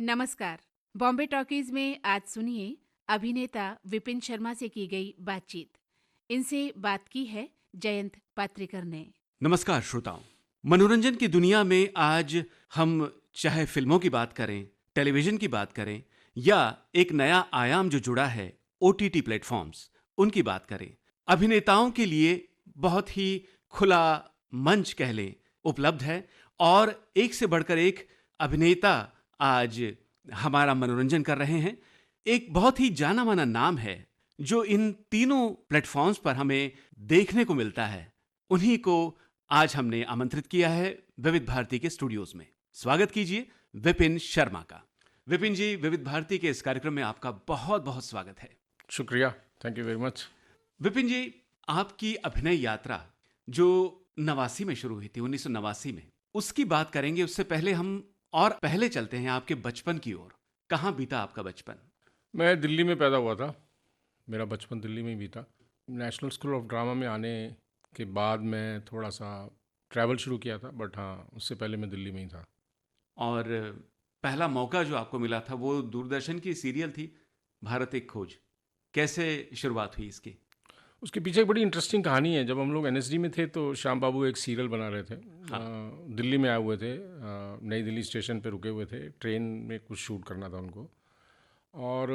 नमस्कार। बॉम्बे टॉकीज में आज सुनिए अभिनेता विपिन शर्मा से की गई बातचीत। इनसे बात की है जयंत पात्रिकर ने। नमस्कार श्रोताओं। मनोरंजन की दुनिया में आज हम चाहे फिल्मों की बात करें, टेलीविजन की बात करें या एक नया आयाम जो जुड़ा है ओटीटी प्लेटफॉर्म्स, उनकी बात करें, अभिनेताओं के लिए बहुत ही खुला मंच कह लें उपलब्ध है और एक से बढ़कर एक अभिनेता आज हमारा मनोरंजन कर रहे हैं। एक बहुत ही जाना माना नाम है जो इन तीनों प्लेटफॉर्म्स पर हमें देखने को मिलता है। उन्हीं को आज हमने आमंत्रित किया है विविध भारती के स्टूडियोज में। स्वागत कीजिए विपिन शर्मा का। विपिन जी, विविध भारती के इस कार्यक्रम में आपका बहुत बहुत स्वागत है। शुक्रिया, thank you very much. Vipin ji, आपकी अभिनय यात्रा जो 89 में शुरू हुई थी, 1989 में, उसकी बात करेंगे। उससे पहले हम और पहले चलते हैं आपके बचपन की ओर। कहाँ बीता आपका बचपन? मैं दिल्ली में पैदा हुआ था, मेरा बचपन दिल्ली में ही बीता। नेशनल स्कूल ऑफ ड्रामा में आने के बाद मैं थोड़ा सा ट्रैवल शुरू किया था, बट हाँ, उससे पहले मैं दिल्ली में ही था। और पहला मौका जो आपको मिला था वो दूरदर्शन की सीरियल थी भारत एक खोज। कैसे शुरुआत हुई इसकी? उसके पीछे एक बड़ी इंटरेस्टिंग कहानी है। जब हम लोग एनएसडी में थे तो श्याम बाबू एक सीरियल बना रहे थे। दिल्ली में आए हुए थे, नई दिल्ली स्टेशन पे रुके हुए थे, ट्रेन में कुछ शूट करना था उनको। और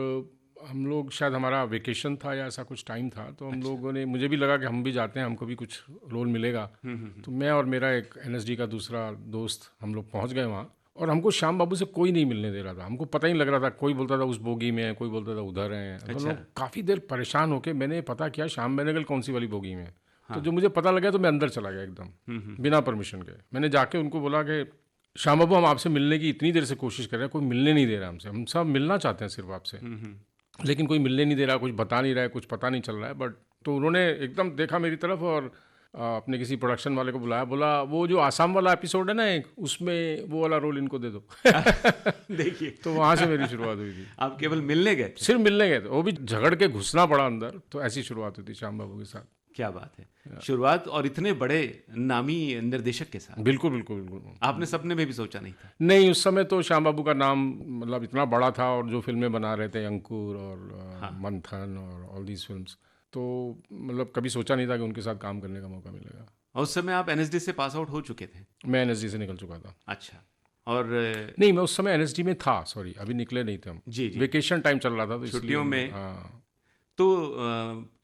हम लोग, शायद हमारा वेकेशन था या ऐसा कुछ टाइम था, तो हम लोगों ने, मुझे भी लगा कि हम भी जाते हैं, हमको भी कुछ रोल मिलेगा। तो मैं और मेरा एक एनएसडी का दूसरा दोस्त, हम लोग पहुंच गए वहाँ। और हमको श्याम बाबू से कोई नहीं मिलने दे रहा था, हमको पता ही नहीं लग रहा था। कोई बोलता था उस बोगी में है, कोई बोलता था उधर है। तो हम लोग काफ़ी देर परेशान होके मैंने पता किया श्याम बेनेगल कौन सी वाली बोगी में है। तो जो मुझे पता लगा तो मैं अंदर चला गया एकदम बिना परमिशन के। मैंने जाके उनको बोला कि श्याम बाबू, हम आपसे मिलने की इतनी देर से कोशिश कर रहे हैं, कोई मिलने नहीं दे रहा हमसे, हम सब मिलना चाहते हैं सिर्फ आपसे, लेकिन कोई मिलने नहीं दे रहा, कुछ बता नहीं रहा है, कुछ पता नहीं चल रहा है। बट तो उन्होंने एकदम देखा मेरी तरफ और अपने किसी प्रोडक्शन वाले को बुलाया, बोला वो जो आसाम वाला एपिसोड है ना एक, उसमें वो वाला रोल इनको दे दो। देखिए, तो वहाँ से मेरी शुरुआत हुई थी। आप केवल मिलने गए थे? सिर्फ मिलने गए थे, वो भी झगड़ के घुसना पड़ा अंदर। तो ऐसी शुरुआत हुई थी श्याम बाबू के साथ। क्या बात है, शुरुआत और इतने बड़े नामी निर्देशक के साथ। बिल्कुल बिल्कुल बिल्कुल। आपने सपने में भी सोचा नहीं था? नहीं, उस समय तो श्याम बाबू का नाम मतलब इतना बड़ा था, और जो फिल्में बना रहे थे, अंकुर और मंथन और ऑल दीज फिल्म्स, तो मतलब कभी सोचा नहीं था कि उनके साथ काम करने का मौका मिलेगा। और उस समय आप एनएसडी से पास आउट हो चुके थे? मैं एनएसडी से निकल चुका था। अच्छा। और नहीं, मैं उस समय एनएसडी में था, सॉरी, अभी निकले नहीं थे हम। जी जी, वेकेशन टाइम चल रहा था, तो छुट्टियों में। हाँ तो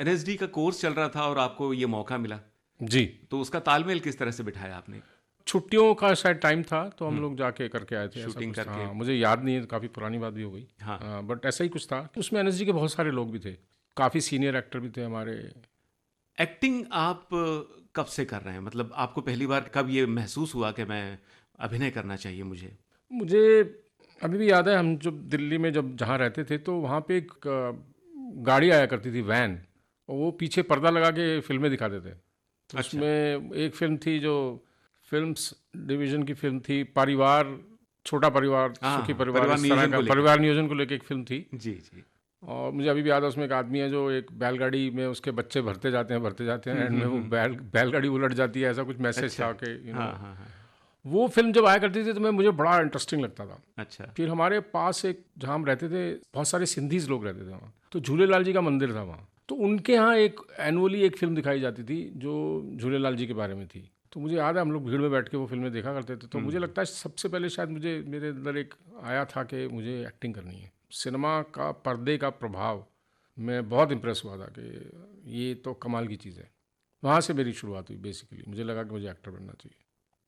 एनएसडी का कोर्स चल रहा था और आपको ये मौका मिला, जी। तो उसका तालमेल किस तरह से बिठाया आपने? छुट्टियों का शायद टाइम था, तो हम लोग जाके करके आए थे, ऐसा शूटिंग कुछ था। करके। हाँ, मुझे याद नहीं है, काफ़ी पुरानी बात भी हो गई। हाँ। बट ऐसा ही कुछ था। उसमें एनएसडी के बहुत सारे लोग भी थे, काफ़ी सीनियर एक्टर भी थे हमारे। एक्टिंग आप कब से कर रहे हैं? मतलब आपको पहली बार कब ये महसूस हुआ कि मैं अभिनय करना चाहिए मुझे अभी भी याद है, हम जब दिल्ली में जब जहाँ रहते थे, तो वहाँ पे एक गाड़ी आया करती थी, वैन, और वो पीछे पर्दा लगा के फिल्में दिखाते थे। तो अच्छा। उसमें एक फिल्म थी जो फिल्म्स डिवीज़न की फिल्म थी, परिवार, छोटा परिवार, सुखी परिवार, परिवार इस तरह नियोजन का को लेकर। परिवार नियोजन को लेकर एक फिल्म थी। जी जी। और मुझे अभी भी याद है, उसमें एक आदमी है जो एक बैलगाड़ी में उसके बच्चे भरते जाते हैं, एंड में वो बैलगाड़ी उलट जाती है, ऐसा कुछ मैसेज अच्छा। था कि हाँ हाँ हाँ। वो फिल्म जब आया करती थी तो मुझे बड़ा इंटरेस्टिंग लगता था। अच्छा। फिर हमारे पास एक, जहाँ हम रहते थे, बहुत सारे सिंधीज लोग रहते थे वहाँ, तो झूलेलाल जी का मंदिर था वहाँ। तो उनके यहाँ एक एनुअली एक फिल्म दिखाई जाती थी जो झूलेलाल जी के बारे में थी। तो मुझे याद है हम लोग भीड़ में बैठ के वो फिल्में देखा करते थे। तो मुझे लगता है सबसे पहले शायद मेरे अंदर एक आया था कि मुझे एक्टिंग करनी है। सिनेमा का पर्दे का प्रभाव, मैं बहुत इम्प्रेस हुआ था कि ये तो कमाल की चीज़ है। वहाँ से मेरी शुरुआत हुई बेसिकली। मुझे लगा कि मुझे एक्टर बनना चाहिए।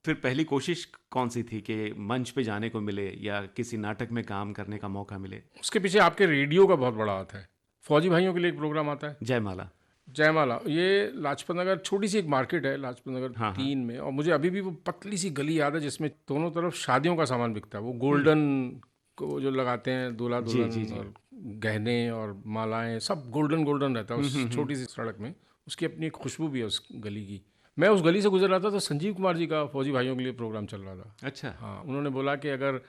फिर पहली कोशिश कौन सी थी कि मंच पे जाने को मिले या किसी नाटक में काम करने का मौका मिले? उसके पीछे आपके रेडियो का बहुत बड़ा हाथ है। फौजी भाइयों के लिए एक प्रोग्राम आता है, जयमाला। जयमाला। ये लाजपत नगर, छोटी सी एक मार्केट है लाजपत नगर हाँ, 3 में, और मुझे अभी भी वो पतली सी गली याद है जिसमें दोनों तरफ शादियों का सामान बिकता है। वो गोल्डन को जो लगाते हैं दूल्हा दुल्हन, और गहने और मालाएं, सब गोल्डन गोल्डन रहता है उस छोटी सी सड़क में। उसकी अपनी एक खुशबू भी है उस गली की। मैं उस गली से गुजर रहा था तो संजीव कुमार जी का फौजी भाइयों के लिए प्रोग्राम चल रहा था। अच्छा। हाँ, उन्होंने बोला कि अगर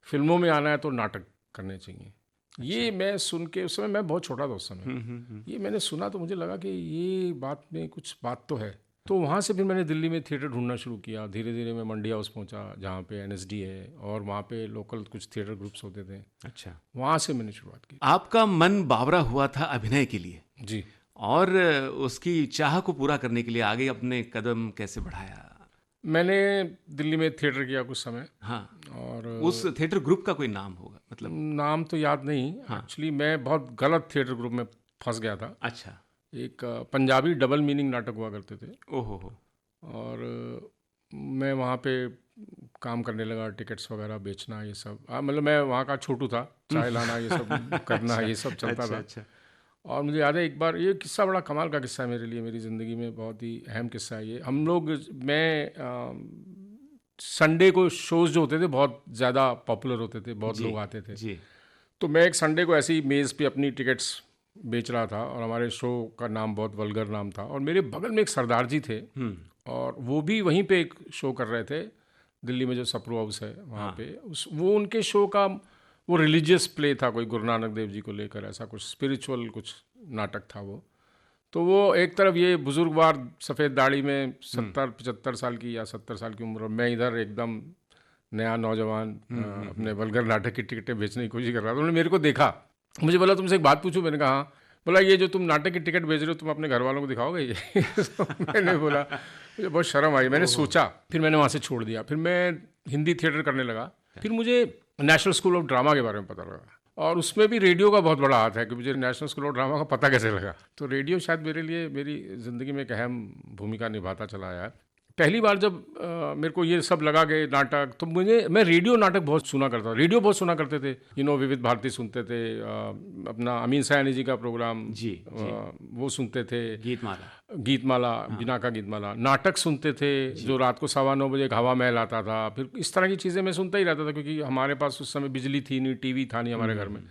फिल्मों में आना है तो नाटक करने चाहिए। ये मैं सुन के, उस समय मैं बहुत छोटा था उस समय, ये मैंने सुना तो मुझे लगा कि ये बात में कुछ बात तो है। तो वहाँ से फिर मैंने दिल्ली में थिएटर ढूंढना शुरू किया। धीरे धीरे मैं मंडी हाउस पहुँचा, जहाँ पे एनएसडी है, और वहाँ पे लोकल कुछ थिएटर ग्रुप्स होते थे। अच्छा, वहाँ से मैंने शुरुआत की। आपका मन बावरा हुआ था अभिनय के लिए, जी। और उसकी चाह को पूरा करने के लिए आगे अपने कदम कैसे बढ़ाया? मैंने दिल्ली में थिएटर किया कुछ समय। हाँ, और उस थिएटर ग्रुप का कोई नाम होगा, मतलब? नाम तो याद नहीं। एक्चुअली मैं बहुत गलत थिएटर ग्रुप में फंस गया था। अच्छा। एक पंजाबी डबल मीनिंग नाटक हुआ करते थे, ओहो हो। और मैं वहाँ पे काम करने लगा, टिकट्स वगैरह बेचना, ये सब। मतलब मैं वहाँ का छोटू था, चाय लाना ये सब करना, ये सब चलता था। अच्छा। और मुझे याद है एक बार, ये किस्सा बड़ा कमाल का किस्सा है मेरे लिए, मेरी ज़िंदगी में बहुत ही अहम किस्सा है ये। हम लोग, मैं संडे को शोज़ जो होते थे बहुत ज़्यादा पॉपुलर होते थे, बहुत लोग आते थे। जी। तो मैं एक संडे को ऐसे ही मेज़ पे अपनी टिकट्स बेच रहा था, और हमारे शो का नाम बहुत वल्गर नाम था, और मेरे बगल में एक सरदार जी थे, और वो भी वहीं पे एक शो कर रहे थे, दिल्ली में जो सप्रू हाउस है वहाँ पे। वो उनके शो का वो रिलीजियस प्ले था, कोई गुरु नानक देव जी को लेकर, ऐसा कुछ स्पिरिचुअल कुछ नाटक था वो। तो वो एक तरफ ये बुजुर्गवार सफ़ेद दाढ़ी में 70-75 साल की या 70 साल की उम्र, और मैं इधर एकदम नया नौजवान अपने वल्गर नाटक की टिकटें बेचने की कोशिश कर रहा था। उन्होंने मेरे को देखा, मुझे बोला तुमसे एक बात पूछूं? मैंने कहा हाँ। बोला ये जो तुम नाटक की टिकट बेच रहे हो, तुम अपने घर वालों को दिखाओगे ये? तो मैंने बोला, मुझे बहुत शर्म आई। मैंने सोचा, फिर मैंने वहाँ से छोड़ दिया। फिर मैं हिंदी थिएटर करने लगा। फिर मुझे नेशनल स्कूल ऑफ ड्रामा के बारे में पता लगा, और उसमें भी रेडियो का बहुत बड़ा हाथ है कि मुझे नेशनल स्कूल ऑफ ड्रामा का पता कैसे लगा। तो रेडियो शायद मेरे लिए मेरी ज़िंदगी में एक अहम भूमिका निभाता चला आया। पहली बार जब मेरे को ये सब लगा कि नाटक, तो मैं रेडियो नाटक बहुत सुना करता था, रेडियो बहुत सुना करते थे। विविध भारती सुनते थे, अपना अमीन सयानी जी का प्रोग्राम जी। वो सुनते थे, गीतमाला, बिना का गीतमाला, नाटक सुनते थे जो रात को 9:15 बजे हवा महल आता था। फिर इस तरह की चीज़ें मैं सुनता ही रहता था, क्योंकि हमारे पास उस समय बिजली थी नहीं, टीवी था नहीं हमारे घर में।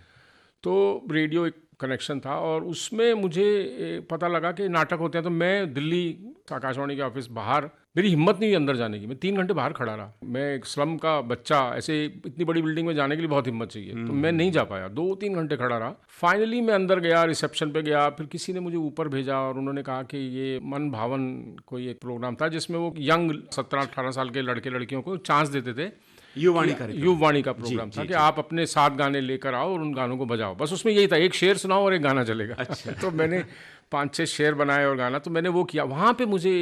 तो रेडियो एक कनेक्शन था, और उसमें मुझे पता लगा कि नाटक होते हैं। तो मैं दिल्ली आकाशवाणी के ऑफिस बाहर, मेरी हिम्मत नहीं हुई अंदर जाने की, मैं 3 घंटे बाहर खड़ा रहा। मैं एक स्लम का बच्चा, ऐसे इतनी बड़ी बिल्डिंग में जाने के लिए बहुत हिम्मत चाहिए, तो मैं नहीं जा पाया, 2-3 घंटे खड़ा रहा। फाइनली मैं अंदर गया, रिसेप्शन पे गया, फिर किसी ने मुझे ऊपर भेजा, और उन्होंने कहा कि ये मन भावन कोई एक प्रोग्राम था, जिसमें वो यंग 17-18 साल के लड़के लड़कियों को चांस देते थे। युववाणी का प्रोग्राम था कि आप अपने 7 गाने लेकर आओ और उन गानों को बजाओ, बस उसमें यही था, एक शेर सुनाओ और एक गाना चलेगा। अच्छा। तो मैंने 5-6 शेर बनाए और गाना, तो मैंने वो किया। वहाँ पे मुझे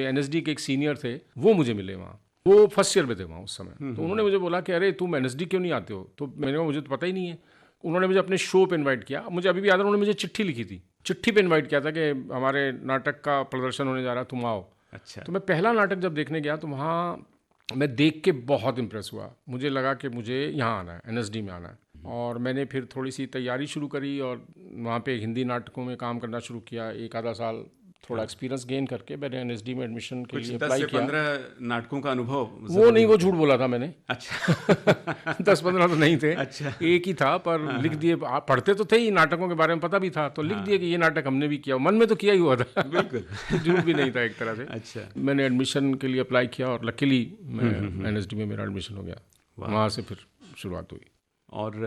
एनएसडी के एक सीनियर थे, वो मुझे मिले वहाँ, वो फर्स्ट ईयर में थे वहाँ उस समय। तो उन्होंने मुझे बोला कि अरे तुम एनएसडी क्यों नहीं आते हो? तो मैंने कहा मुझे तो पता ही नहीं है। उन्होंने मुझे अपने शो पे इन्वाइट किया। मुझे अभी भी याद है, उन्होंने मुझे चिट्ठी लिखी थी, चिट्ठी पे इन्वाइट किया था कि हमारे नाटक का प्रदर्शन होने जा रहा है, तुम आओ। अच्छा। तो मैं पहला नाटक जब देखने गया, तो वहाँ मैं देख के बहुत इम्प्रेस हुआ। मुझे लगा कि मुझे यहाँ आना है, एनएसडी में आना है। और मैंने फिर थोड़ी सी तैयारी शुरू करी, और वहाँ पे हिंदी नाटकों में काम करना शुरू किया। 1 आधा साल थोड़ा एक्सपीरियंस गेन करके मैंने एनएसडी में एडमिशन के लिए अप्लाई किया। 10 से 15 नाटकों का अनुभव? वो नहीं, वो झूठ बोला था मैंने। अच्छा। 10-15 तो नहीं थे। अच्छा। एक ही था, पर लिख दिए। पढ़ते तो थे ही, नाटकों के बारे में पता भी था, तो लिख दिए कि ये नाटक हमने भी किया। मन में तो किया ही हुआ था, बिल्कुल झूठ भी नहीं था एक तरह से। अच्छा। मैंने एडमिशन के लिए अप्लाई किया, और लकीली मैं एनएसडी में मेरा एडमिशन हो गया। वहाँ से फिर शुरुआत हुई। और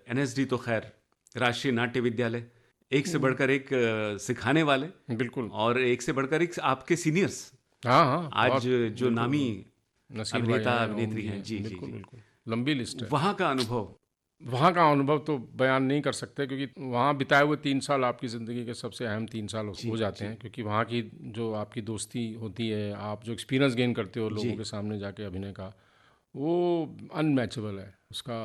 एनएसडी तो खैर राष्ट्रीय नाट्य विद्यालय, एक से बढ़कर एक सिखाने वाले, बिल्कुल, और एक से बढ़कर एक आपके सीनियर्स। हाँ, आज जो नामी अभिनेता अभिनेत्री हैं। जी, बिल्कुल, लंबी लिस्ट है। वहाँ का अनुभव तो बयान नहीं कर सकते, क्योंकि वहाँ बिताए हुए 3 साल आपकी ज़िंदगी के सबसे अहम 3 साल हो जाते हैं। क्योंकि वहाँ की जो आपकी दोस्ती होती है, आप जो एक्सपीरियंस गेन करते हो लोगों के सामने जाके अभिनय का, वो अनमैचेबल है। उसका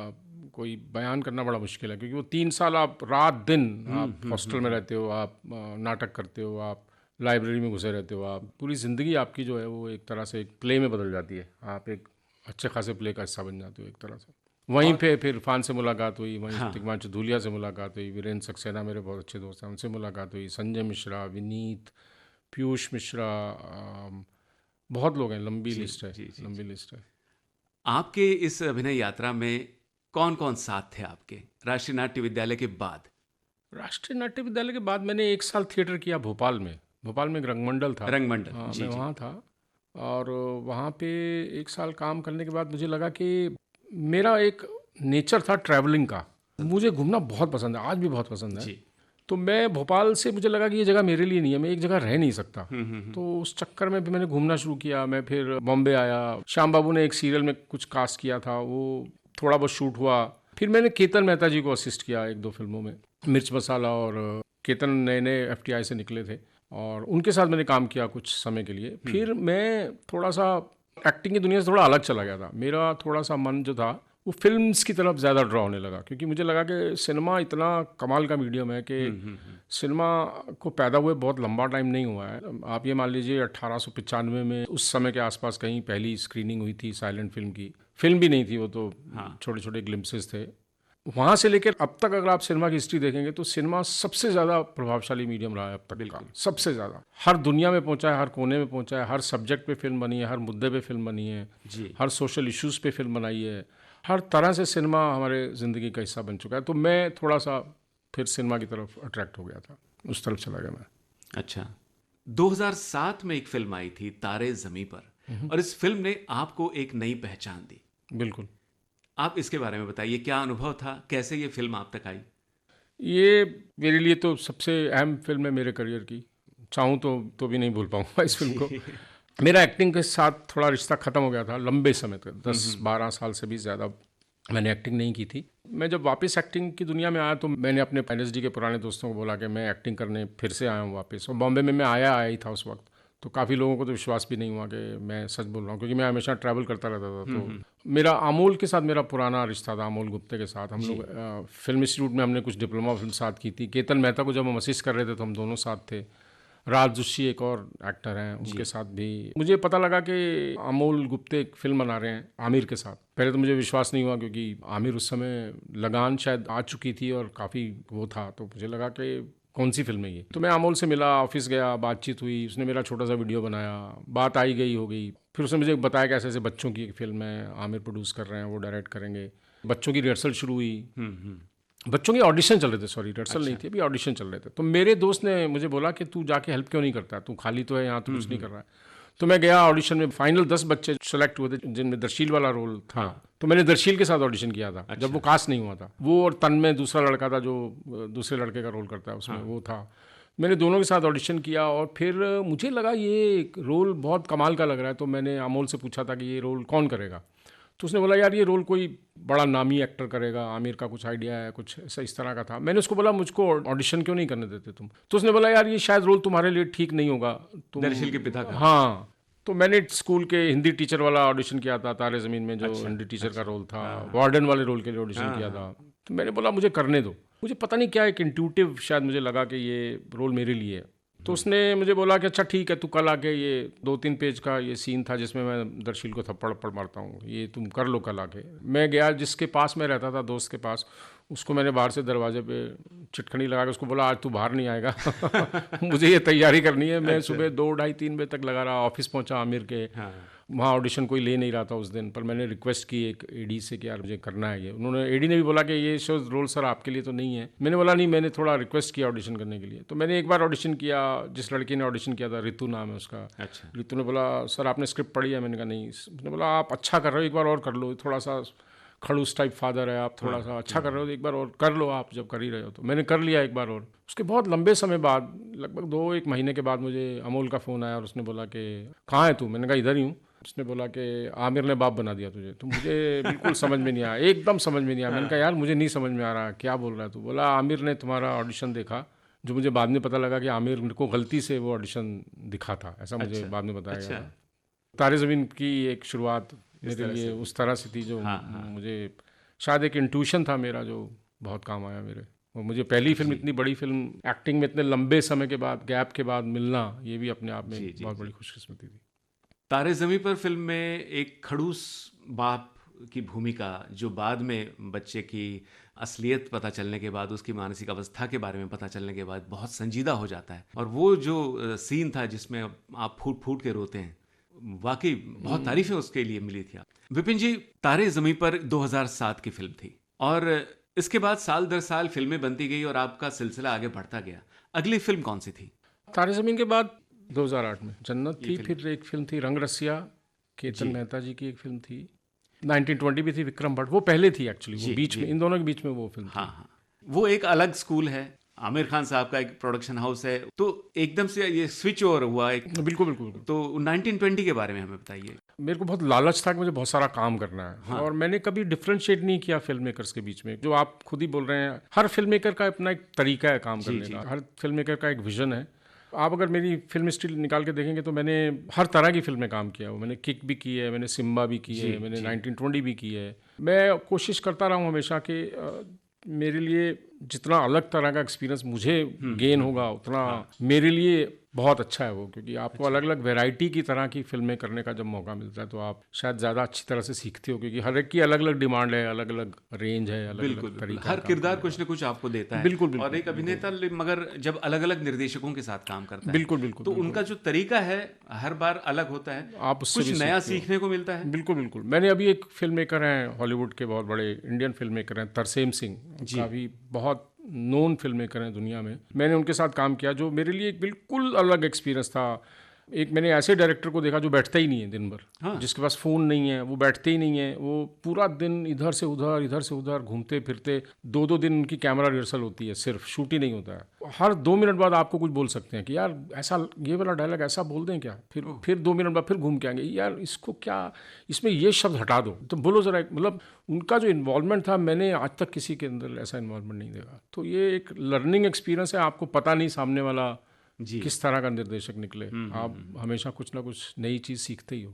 कोई बयान करना बड़ा मुश्किल है, क्योंकि वो 3 साल आप रात दिन आप हॉस्टल में रहते हो, आप नाटक करते हो, आप लाइब्रेरी में घुसे रहते हो, आप पूरी ज़िंदगी आपकी जो है वो एक तरह से एक प्ले में बदल जाती है। आप एक अच्छे खासे प्ले का हिस्सा बन जाते हो एक तरह से। वहीं पे फिर इरफान से मुलाकात हुई, वहीं तिग्मांशु धूलिया से मुलाकात हुई, वीरेंद्र सक्सेना मेरे बहुत अच्छे दोस्त हैं, उनसे मुलाकात हुई, संजय मिश्रा, विनीत, पीयूष मिश्रा, बहुत लोग हैं, लंबी लिस्ट है। आपके इस अभिनय यात्रा में कौन कौन साथ थे आपके राष्ट्रीय नाट्य विद्यालय के बाद? राष्ट्रीय नाट्य विद्यालय के बाद मैंने 1 साल थिएटर किया भोपाल में एक रंगमंडल था। मैं वहाँ था, और वहाँ पे 1 साल काम करने के बाद मुझे लगा कि मेरा एक नेचर था ट्रैवलिंग का। मुझे घूमना बहुत पसंद है, आज भी बहुत पसंद है। तो मैं भोपाल से मुझे लगा कि ये जगह मेरे लिए नहीं है, मैं एक जगह रह नहीं सकता। तो उस चक्कर में भी मैंने घूमना शुरू किया। मैं फिर बॉम्बे आया, श्याम बाबू ने एक सीरियल में कुछ कास्ट किया था, वो थोड़ा बहुत शूट हुआ। फिर मैंने केतन मेहता जी को असिस्ट किया 1-2 फिल्मों में, मिर्च मसाला, और केतन नए नए FTI से निकले थे और उनके साथ मैंने काम किया कुछ समय के लिए। फिर मैं थोड़ा सा एक्टिंग की दुनिया से थोड़ा अलग चला गया था। मेरा थोड़ा सा मन जो था वो फिल्म्स की तरफ ज़्यादा ड्रॉ होने लगा, क्योंकि मुझे लगा कि सिनेमा इतना कमाल का मीडियम है कि सिनेमा को पैदा हुए बहुत लंबा टाइम नहीं हुआ है। आप ये मान लीजिए 1895 में उस समय के आसपास कहीं पहली स्क्रीनिंग हुई थी साइलेंट फिल्म की। फिल्म भी नहीं थी वो, तो छोटे छोटे ग्लिम्पसेस थे। वहाँ से लेकर अब तक अगर आप सिनेमा की हिस्ट्री देखेंगे तो सिनेमा सबसे ज़्यादा प्रभावशाली मीडियम रहा है अब तक का, सबसे ज़्यादा। हर दुनिया में पहुँचा है, हर कोने में पहुँचा है, हर सब्जेक्ट पे फिल्म बनी है, हर मुद्दे पे फिल्म बनी है, हर सोशल इश्यूज़ पे फिल्म बनाई है। हर तरह से सिनेमा हमारे ज़िंदगी का हिस्सा बन चुका है। तो मैं थोड़ा सा फिर सिनेमा की तरफ अट्रैक्ट हो गया था, उस तरफ चला गया मैं। अच्छा, 2007 में एक फिल्म आई थी तारे ज़मीं पर, और इस फिल्म ने आपको एक नई पहचान दी। बिल्कुल। आप इसके बारे में बताइए, क्या अनुभव था, कैसे ये फिल्म आप तक आई? ये मेरे लिए तो सबसे अहम फिल्म है मेरे करियर की। चाहूँ तो भी नहीं भूल पाऊँगा इस फिल्म को। मेरा एक्टिंग के साथ थोड़ा रिश्ता ख़त्म हो गया था लंबे समय तक, 10-12 साल से भी ज़्यादा मैंने एक्टिंग नहीं की थी। मैं जब वापस एक्टिंग की दुनिया में आया तो मैंने अपने NSD के पुराने दोस्तों को बोला कि मैं एक्टिंग करने फिर से आया हूँ वापस। और बॉम्बे में मैं आया ही था उस वक्त, तो काफ़ी लोगों को तो विश्वास भी नहीं हुआ कि मैं सच बोल रहा हूँ, क्योंकि मैं हमेशा ट्रैवल करता रहता था। तो मेरा अमोल के साथ मेरा पुराना रिश्ता था, अमोल गुप्ते के साथ। हम लोग फिल्म इंस्टीट्यूट में हमने कुछ डिप्लोमा फिल्म साथ की थी। केतन मेहता को जब हम असिस्ट कर रहे थे तो हम दोनों साथ थे। राज जोशी एक और एक्टर हैं, उनके साथ भी मुझे पता लगा कि अमोल गुप्ते एक फिल्म बना रहे हैं आमिर के साथ। पहले तो मुझे विश्वास नहीं हुआ, क्योंकि आमिर उस समय लगान शायद आ चुकी थी और काफ़ी वो था, तो मुझे लगा कि कौन सी फिल्म है ये। तो मैं अमोल से मिला, ऑफिस गया, बातचीत हुई, उसने मेरा छोटा सा वीडियो बनाया, बात आई गई हो गई। फिर उसने मुझे बताया कि ऐसे ऐसे बच्चों की एक फिल्म है, आमिर प्रोड्यूस कर रहे हैं, वो डायरेक्ट करेंगे। बच्चों की रिहर्सल शुरू हुई, बच्चों के ऑडिशन चल रहे थे, सॉरी रिहर्सल नहीं थी, अभी ऑडिशन चल रहे थे। तो मेरे दोस्त ने मुझे बोला कि तू जाके हेल्प क्यों नहीं करता, तू खाली तो है यहाँ, तो कुछ नहीं कर रहा है। तो मैं गया ऑडिशन में, फाइनल 10 बच्चे सेलेक्ट हुए थे जिनमें दर्शील वाला रोल था। तो मैंने दर्शील के साथ ऑडिशन किया था। जब वो कास्ट नहीं हुआ था, वो और तन में दूसरा लड़का था जो दूसरे लड़के का रोल करता है उसमें, वो था। मैंने दोनों के साथ ऑडिशन किया और फिर मुझे लगा ये रोल बहुत कमाल का लग रहा है। तो मैंने अमोल से पूछा था कि ये रोल कौन करेगा। तो उसने बोला यार ये रोल कोई बड़ा नामी एक्टर करेगा, आमिर का कुछ आइडिया है, कुछ ऐसा इस तरह का था। मैंने उसको बोला मुझको ऑडिशन क्यों नहीं करने देते तुम। तो उसने बोला यार ये शायद रोल तुम्हारे लिए ठीक नहीं होगा, तुम दर्शील के पिता का। हाँ। तो मैंने स्कूल के हिंदी टीचर वाला ऑडिशन किया था, तारे ज़मीन में जो हिंदी टीचर का रोल था, वार्डन वाले रोल के लिए ऑडिशन किया था। तो मैंने बोला मुझे करने दो। मुझे पता नहीं क्या एक इंट्यूटिव शायद मुझे लगा कि ये रोल मेरे लिए है। तो उसने मुझे बोला कि अच्छा ठीक है, तू कल आके, ये 2-3 पेज का ये सीन था जिसमें मैं दर्शील को थप्पड़ मारता हूँ, ये तुम कर लो कल आके। मैं गया जिसके पास मैं रहता था, दोस्त के पास, उसको मैंने बाहर से दरवाजे पे चिटकनी लगा के उसको बोला आज तू बाहर नहीं आएगा मुझे ये तैयारी करनी है। मैं सुबह 2, 2:30, 3 बजे तक लगा रहा। ऑफिस पहुंचा आमिर के, वहाँ ऑडिशन कोई ले नहीं रहा था उस दिन, पर मैंने रिक्वेस्ट की एक एडी से कि यार मुझे करना है ये। उन्होंने, एडी ने भी बोला कि ये शो रोल सर आपके लिए तो नहीं है। मैंने बोला नहीं, मैंने थोड़ा रिक्वेस्ट किया ऑडिशन करने के लिए। तो मैंने एक बार ऑडिशन किया, जिस लड़की ने ऑडिशन किया था, रितु नाम है उसका। अच्छा। रितु ने बोला सर आपने स्क्रिप्ट पढ़ी है? मैंने कहा नहीं। उसने बोला आप अच्छा कर रहे हो, एक बार और कर लो, थोड़ा सा खड़ूस टाइप फादर है आप, थोड़ा सा अच्छा कर रहे हो, एक बार और कर लो आप जब कर ही रहे हो। तो मैंने कर लिया एक बार और। उसके बहुत लंबे समय बाद, लगभग 2-1 महीने के बाद मुझे अमोल का फ़ोन आया और उसने बोला कि कहाँ है तू। मैंने कहा इधर ही हूँ। उसने बोला कि आमिर ने बाप बना दिया तुझे। तो मुझे बिल्कुल समझ में नहीं आया, एकदम समझ में नहीं आया। मैंने कहा यार मुझे नहीं समझ में आ रहा, क्या बोल रहा है तू। बोला आमिर ने तुम्हारा ऑडिशन देखा, जो मुझे बाद में पता लगा कि आमिर को गलती से वो ऑडिशन दिखा था, ऐसा मुझे बाद में बताया गया। तारे ज़मीन की एक शुरुआत मेरे लिए उस तरह से थी जो मुझे शायद एक इंट्यूशन था मेरा जो बहुत काम आया मेरे। और मुझे पहली फिल्म, इतनी बड़ी फिल्म एक्टिंग में इतने लंबे समय के बाद, गैप के बाद मिलना, ये भी अपने आप में बहुत बड़ी खुशकिस्मती थी। तारे ज़मीं पर फिल्म में एक खड़ूस बाप की भूमिका, जो बाद में बच्चे की असलियत पता चलने के बाद, उसकी मानसिक अवस्था के बारे में पता चलने के बाद बहुत संजीदा हो जाता है। और वो जो सीन था जिसमें आप फूट फूट के रोते हैं, वाकई बहुत तारीफें उसके लिए मिली थी। विपिन जी, तारे ज़मीं पर 2007 की फिल्म थी और इसके बाद साल दर साल फिल्में बनती गई और आपका सिलसिला आगे बढ़ता गया। अगली फिल्म कौन सी थी? तारे ज़मीन के बाद 2008 में जन्नत थी, फिर एक फिल्म थी रंग रसिया, केतन मेहता जी की एक फिल्म थी। 1920 भी थी, विक्रम भट्ट, वो पहले थी एक्चुअली, वो बीच में, इन दोनों के बीच में वो फिल्म थी। हाँ, वो एक अलग स्कूल है, आमिर खान साहब का एक प्रोडक्शन हाउस है, तो एकदम से ये स्विच ओवर हुआ एक। बिल्कुल बिल्कुल। तो 1920 के बारे में हमें बताइए। मेरे को बहुत लालच था कि मुझे बहुत सारा काम करना है। हाँ। और मैंने कभी डिफ्रेंशिएट नहीं किया फिल्म मेकर्स के बीच में। जो आप खुद ही बोल रहे हैं, हर फिल्म मेकर का अपना एक तरीका है काम करने का, हर फिल्म मेकर का एक विजन है। आप अगर मेरी फिल्म हिस्ट्री निकाल के देखेंगे तो मैंने हर तरह की फिल्में काम किया है। मैंने किक भी की है, मैंने सिम्बा भी की है, मैंने 1920 भी की है। मैं कोशिश करता रहा हूँ हमेशा कि मेरे लिए जितना अलग तरह का एक्सपीरियंस मुझे गेन होगा उतना मेरे लिए बहुत अच्छा है वो, क्योंकि आपको अलग अलग वैरायटी की तरह की फिल्में करने का जब मौका मिलता है तो आप शायद ज़्यादा अच्छी तरह से सीखते हो, क्योंकि हर एक की अलग अलग डिमांड है, अलग अलग रेंज है, अलग अलग तरीका। हर किरदार कुछ न कुछ आपको देता है। बिल्कुल। और एक अभिनेता मगर जब अलग अलग निर्देशकों के साथ काम करता है, बिल्कुल, तो उनका जो तरीका है हर बार अलग होता है, आप उससे कुछ नया सीखने को मिलता है। बिल्कुल। मैंने अभी एक फिल्म मेकर हैं हॉलीवुड के, बहुत बड़े इंडियन फिल्म मेकर हैं, तरसेम सिंह, काफ़ी बहुत नोन फिल्म मेकर हैं दुनिया में। मैंने उनके साथ काम किया जो मेरे लिए एक बिल्कुल अलग एक्सपीरियंस था। एक मैंने ऐसे डायरेक्टर को देखा जो बैठता ही नहीं है दिन भर। हाँ। जिसके पास फ़ोन नहीं है, वो बैठते ही नहीं है, वो पूरा दिन इधर से उधर घूमते फिरते। 2-2 दिन उनकी कैमरा रिहर्सल होती है, सिर्फ शूट ही नहीं होता है। हर 2 मिनट बाद आपको कुछ बोल सकते हैं कि यार ऐसा ये वाला डायलॉग ऐसा बोल दें क्या, फिर 2 मिनट बाद फिर घूम के आएंगे, यार इसको क्या, इसमें ये शब्द हटा दो तो बोलो ज़रा। मतलब उनका जो इन्वॉल्वमेंट था, मैंने आज तक किसी के अंदर ऐसा इन्वॉल्वमेंट नहीं देखा। तो ये एक लर्निंग एक्सपीरियंस है। आपको पता नहीं सामने वाला किस तरह का निर्देशक निकले, आप हमेशा कुछ ना कुछ नई चीज़ सीखते ही हो।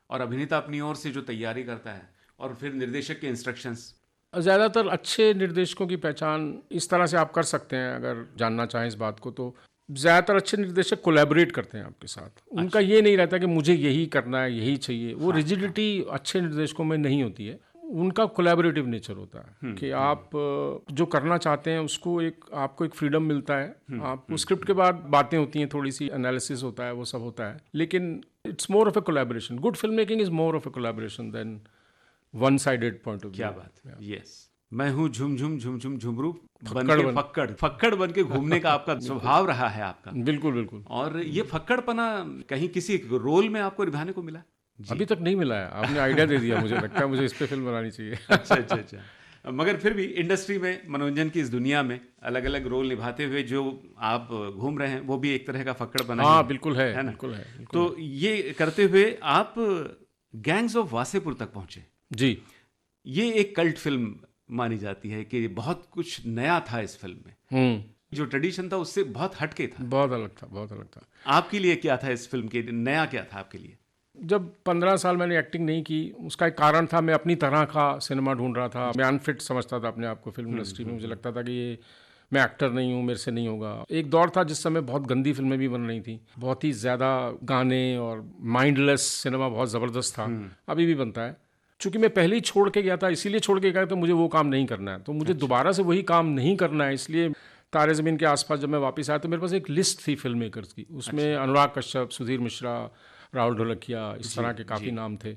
और अभिनेता अपनी ओर से जो तैयारी करता है और फिर निर्देशक के इंस्ट्रक्शंस। ज़्यादातर अच्छे निर्देशकों की पहचान इस तरह से आप कर सकते हैं, अगर जानना चाहें इस बात को, तो ज़्यादातर अच्छे निर्देशक कोलैबोरेट करते हैं आपके साथ। उनका ये नहीं रहता कि मुझे यही करना है, यही चाहिए। वो रिजिडिटी अच्छे निर्देशकों में नहीं होती है, उनका कोलैबोरेटिव नेचर होता है कि आप जो करना चाहते हैं उसको आपको एक फ्रीडम मिलता है। आपको स्क्रिप्ट के बाद बातें होती हैं, थोड़ी सी एनालिसिस होता है, वो सब होता है, लेकिन it's more of a collaboration. Good film making is more of a collaboration than one sided point of view. क्या बात। यस, मैं हूँ झुमझुम झुमझुम झुमरू फक्कड़ बन के घूमने का आपका स्वभाव रहा है आपका। बिल्कुल। और ये फक्कड़पना कहीं किसी रोल में आपको निभाने को मिला? अभी तक नहीं मिला है। आपने आइडिया दे दिया, मुझे लगता है मुझे इस पे फिल्म बनानी चाहिए। अच्छा। मगर फिर भी इंडस्ट्री में, मनोरंजन की इस दुनिया में अलग अलग रोल निभाते हुए जो आप घूम रहे हैं वो भी एक तरह का फक्कड़पना। हाँ, बिल्कुल है ना? बिल्कुल है। तो ये करते हुए आप गैंग्स ऑफ वासेपुर तक पहुंचे। जी, ये एक कल्ट फिल्म मानी जाती है कि बहुत कुछ नया था इस फिल्म में। जो ट्रेडिशन था उससे बहुत हटके था, बहुत अलग था। आपके लिए क्या था इस फिल्म के, नया क्या था आपके लिए? जब 15 साल मैंने एक्टिंग नहीं की, उसका एक कारण था, मैं अपनी तरह का सिनेमा ढूंढ रहा था। मैं अनफिट समझता था अपने आप को फिल्म इंडस्ट्री में। मुझे लगता था कि ये मैं एक्टर नहीं हूँ, मेरे से नहीं होगा। एक दौर था जिस समय बहुत गंदी फिल्में भी बन रही थी, बहुत ही ज़्यादा गाने और माइंडलेस सिनेमा बहुत ज़बरदस्त था। अभी भी बनता है। चूँकि मैं पहले ही छोड़ के गया था, इसीलिए छोड़ के गया तो मुझे वो काम नहीं करना है, तो मुझे दोबारा से वही काम नहीं करना है। इसलिए तारे ज़मीन के आसपास जब मैं वापस आया तो मेरे पास एक लिस्ट थी फिल्म मेकर्स की। उसमें अनुराग कश्यप, सुधीर मिश्रा, राहुल ढोलकिया, इस तरह के काफ़ी नाम थे।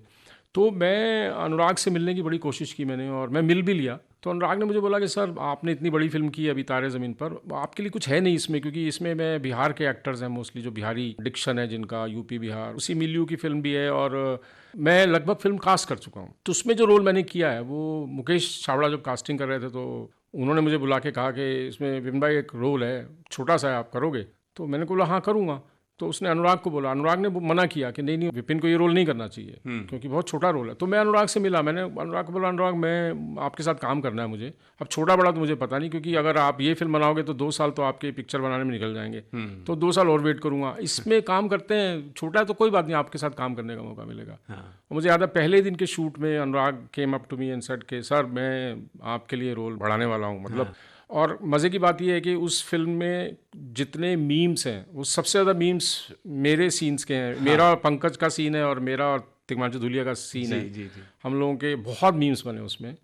तो मैं अनुराग से मिलने की बड़ी कोशिश की मैंने, और मैं मिल भी लिया। तो अनुराग ने मुझे बोला कि सर आपने इतनी बड़ी फिल्म की अभी तारे ज़मीन पर, आपके लिए कुछ है नहीं इसमें, क्योंकि इसमें मैं बिहार के एक्टर्स हैं मोस्टली, जो बिहारी डिक्शन है जिनका, यूपी बिहार, उसी मिलियू की फिल्म भी है, और मैं लगभग फिल्म कास्ट कर चुका हूँ। तो उसमें जो रोल मैंने किया है वो मुकेश छाबड़ा जब कास्टिंग कर रहे थे तो उन्होंने मुझे बुला के कहा कि इसमें विपिन भाई एक रोल है, छोटा सा है, आप करोगे? तो मैंने बोला हाँ करूँगा। तो उसने अनुराग को बोला, अनुराग ने मना किया कि नहीं विपिन को ये रोल नहीं करना चाहिए क्योंकि बहुत छोटा रोल है। तो मैं अनुराग से मिला, मैंने अनुराग को बोला, अनुराग मैं आपके साथ काम करना है मुझे। अब छोटा बड़ा तो मुझे पता नहीं, क्योंकि अगर आप ये फिल्म बनाओगे तो 2 साल तो आपके पिक्चर बनाने में निकल जाएंगे, तो 2 साल और वेट करूँगा। इसमें काम करते हैं, छोटा है तो कोई बात नहीं, आपके साथ काम करने का मौका मिलेगा। और मुझे याद है पहले दिन के शूट में Anurag came up to me and said के सर मैं आपके लिए रोल बढ़ाने वाला हूँ। मतलब और मज़े की बात यह है कि उस फिल्म में जितने मीम्स हैं वो सबसे ज़्यादा मीम्स मेरे सीन्स के हैं। मेरा और पंकज का सीन है और मेरा और तिग्मांशु धूलिया का सीन है। जी। हम लोगों के बहुत मीम्स बने उसमें।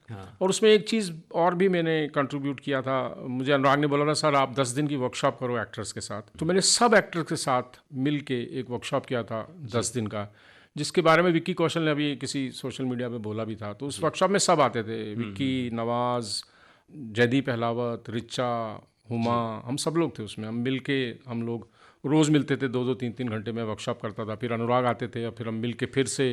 और उसमें एक चीज़ और भी मैंने कंट्रीब्यूट किया था। मुझे अनुराग ने बोला था सर आप 10 दिन की वर्कशॉप करो एक्टर्स के साथ। तो मैंने सब एक्टर्स के साथ मिल के एक वर्कशॉप किया था 10 दिन का, जिसके बारे में विक्की कौशल ने अभी किसी सोशल मीडिया पे बोला भी था। तो उस वर्कशॉप में सब आते थे, विक्की, नवाज़, जयदीप अहलावत, रिचा, हुमा, हम सब लोग थे उसमें। हम मिल के हम लोग रोज़ मिलते थे, 2-2, 3-3 घंटे में वर्कशॉप करता था। फिर अनुराग आते थे और फिर हम मिल के फिर से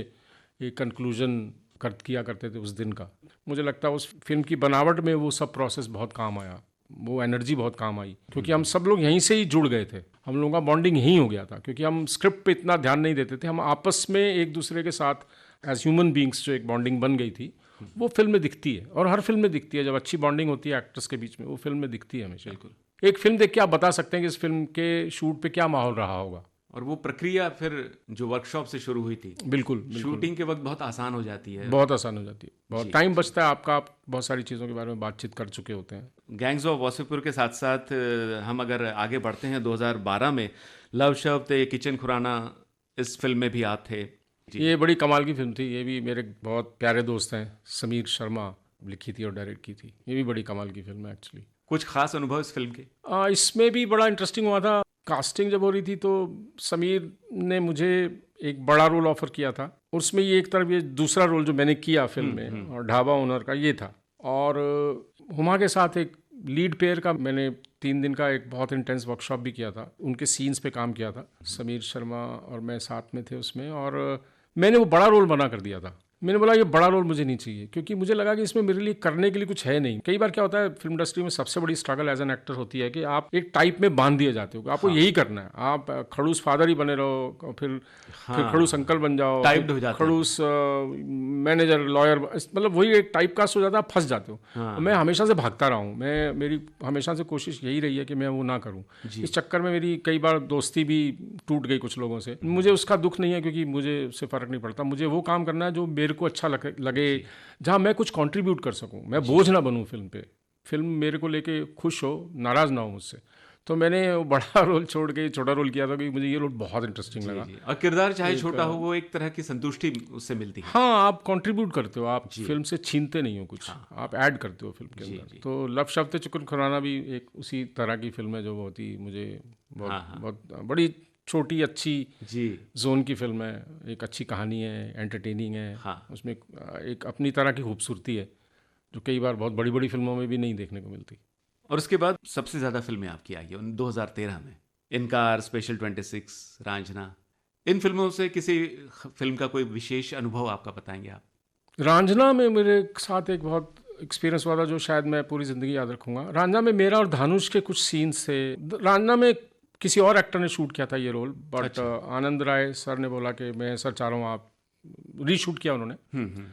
एक कंक्लूजन किया करते थे उस दिन का। मुझे लगता है उस फिल्म की बनावट में वो सब प्रोसेस बहुत काम आया। वो एनर्जी बहुत काम आई, क्योंकि हम सब लोग यहीं से ही जुड़ गए थे, हम लोगों का बॉन्डिंग यहीं हो गया था, क्योंकि हम स्क्रिप्ट पे इतना ध्यान नहीं देते थे, हम आपस में एक दूसरे के साथ एज ह्यूमन बींग्स जो एक बॉन्डिंग बन गई थी, वो फिल्म में दिखती है, और हर फिल्म में दिखती है। जब अच्छी बॉन्डिंग होती है एक्टर्स के बीच में, वो फिल्म में दिखती है हमेशा। बिल्कुल। एक फिल्म देख के आप बता सकते हैं कि इस फिल्म के शूट पे क्या माहौल रहा होगा। और वो प्रक्रिया फिर जो वर्कशॉप से शुरू हुई थी, बिल्कुल, शूटिंग के वक्त बहुत आसान हो जाती है, बहुत आसान हो जाती है, बहुत टाइम बचता है आपका, आप बहुत सारी चीज़ों के बारे में बातचीत कर चुके होते हैं। गैंग्स ऑफ वासेपुर के साथ साथ हम अगर आगे बढ़ते हैं, 2012 में लव शब्द ये किचन खुराना, इस फिल्म में भी आप थे। ये बड़ी कमाल की फिल्म थी, ये भी मेरे बहुत प्यारे दोस्त हैं, समीर शर्मा लिखी थी और डायरेक्ट की थी। ये भी बड़ी कमाल की फिल्म है एक्चुअली। कुछ खास अनुभव इस फिल्म के? इसमें भी बड़ा इंटरेस्टिंग हुआ था। कास्टिंग जब हो रही थी तो समीर ने मुझे एक बड़ा रोल ऑफर किया था, उसमें ये एक तरफ ये दूसरा रोल जो मैंने किया फिल्म में, और ढाबा ओनर का ये था, और हुमा के साथ एक लीड पेयर का मैंने 3 दिन का एक बहुत इंटेंस वर्कशॉप भी किया था, उनके सीन्स पे काम किया था। समीर शर्मा और मैं साथ में थे उसमें, और मैंने वो बड़ा रोल बना कर दिया था। मैंने बोला ये बड़ा रोल मुझे नहीं चाहिए, क्योंकि मुझे लगा कि इसमें मेरे लिए करने के लिए कुछ है नहीं। कई बार क्या होता है फिल्म इंडस्ट्री में, सबसे बड़ी स्ट्रगल एज एन एक्टर होती है कि आप एक टाइप में बांध दिए जाते हो, आपको यही करना है, आप खड़ूस फादर ही बने रहो, फिर खड़ूस अंकल बन जाओ, टाइप्ड हो जाते हैं, खड़ूस मैनेजर, लॉयर, मतलब वही एक टाइप कास्ट हो जाता है, आप फंस जाते हो। मैं हमेशा से भागता रहा हूँ, मेरी हमेशा से कोशिश यही रही है कि मैं वो ना करूँ। इस चक्कर में मेरी कई बार दोस्ती भी टूट गई कुछ लोगों से। मुझे उसका दुख नहीं है, क्योंकि मुझे उससे फ़र्क नहीं पड़ता। मुझे वो काम करना है जो मेरे को अच्छा लगे, जहाँ मैं कुछ कंट्रीब्यूट कर सकूँ, मैं बोझ ना बनूँ फिल्म पे, फिल्म मेरे को लेके खुश हो, नाराज़ ना हो मुझसे। तो मैंने वो बड़ा रोल छोड़ के छोटा रोल किया था, क्योंकि मुझे ये रोल बहुत इंटरेस्टिंग लगा। और किरदार चाहे छोटा हो, वो एक तरह की संतुष्टि उससे मिलती है। हाँ, आप कंट्रीब्यूट करते हो, आप फिल्म से छीनते नहीं हो कुछ, आप ऐड करते हो फिल्म के अंदर। तो लव शब्द चिकन खुराना भी एक उसी तरह की फिल्म है, जो बहुत ही मुझे बहुत बड़ी छोटी अच्छी जोन की फिल्म है, एक अच्छी कहानी है, एंटरटेनिंग है, उसमें एक अपनी तरह की खूबसूरती है, जो कई बार बहुत बड़ी बड़ी फिल्मों में भी नहीं देखने को मिलती। और उसके बाद सबसे ज़्यादा फिल्में आपकी आई है 2013 में, इनकार, स्पेशल 26, रांझना। इन फिल्मों से किसी फिल्म का कोई विशेष अनुभव आपका बताएंगे आप? रांझना में मेरे साथ एक बहुत एक्सपीरियंस हुआ था, जो शायद मैं पूरी ज़िंदगी याद रखूँगा। रांझना में मेरा और धानुष के कुछ सीन्स थे। रांझना में किसी और एक्टर ने शूट किया था ये role, but Anand Rai sir ने बोला कि मैं सर चाह रहा हूँ, आप रीशूट किया उन्होंने।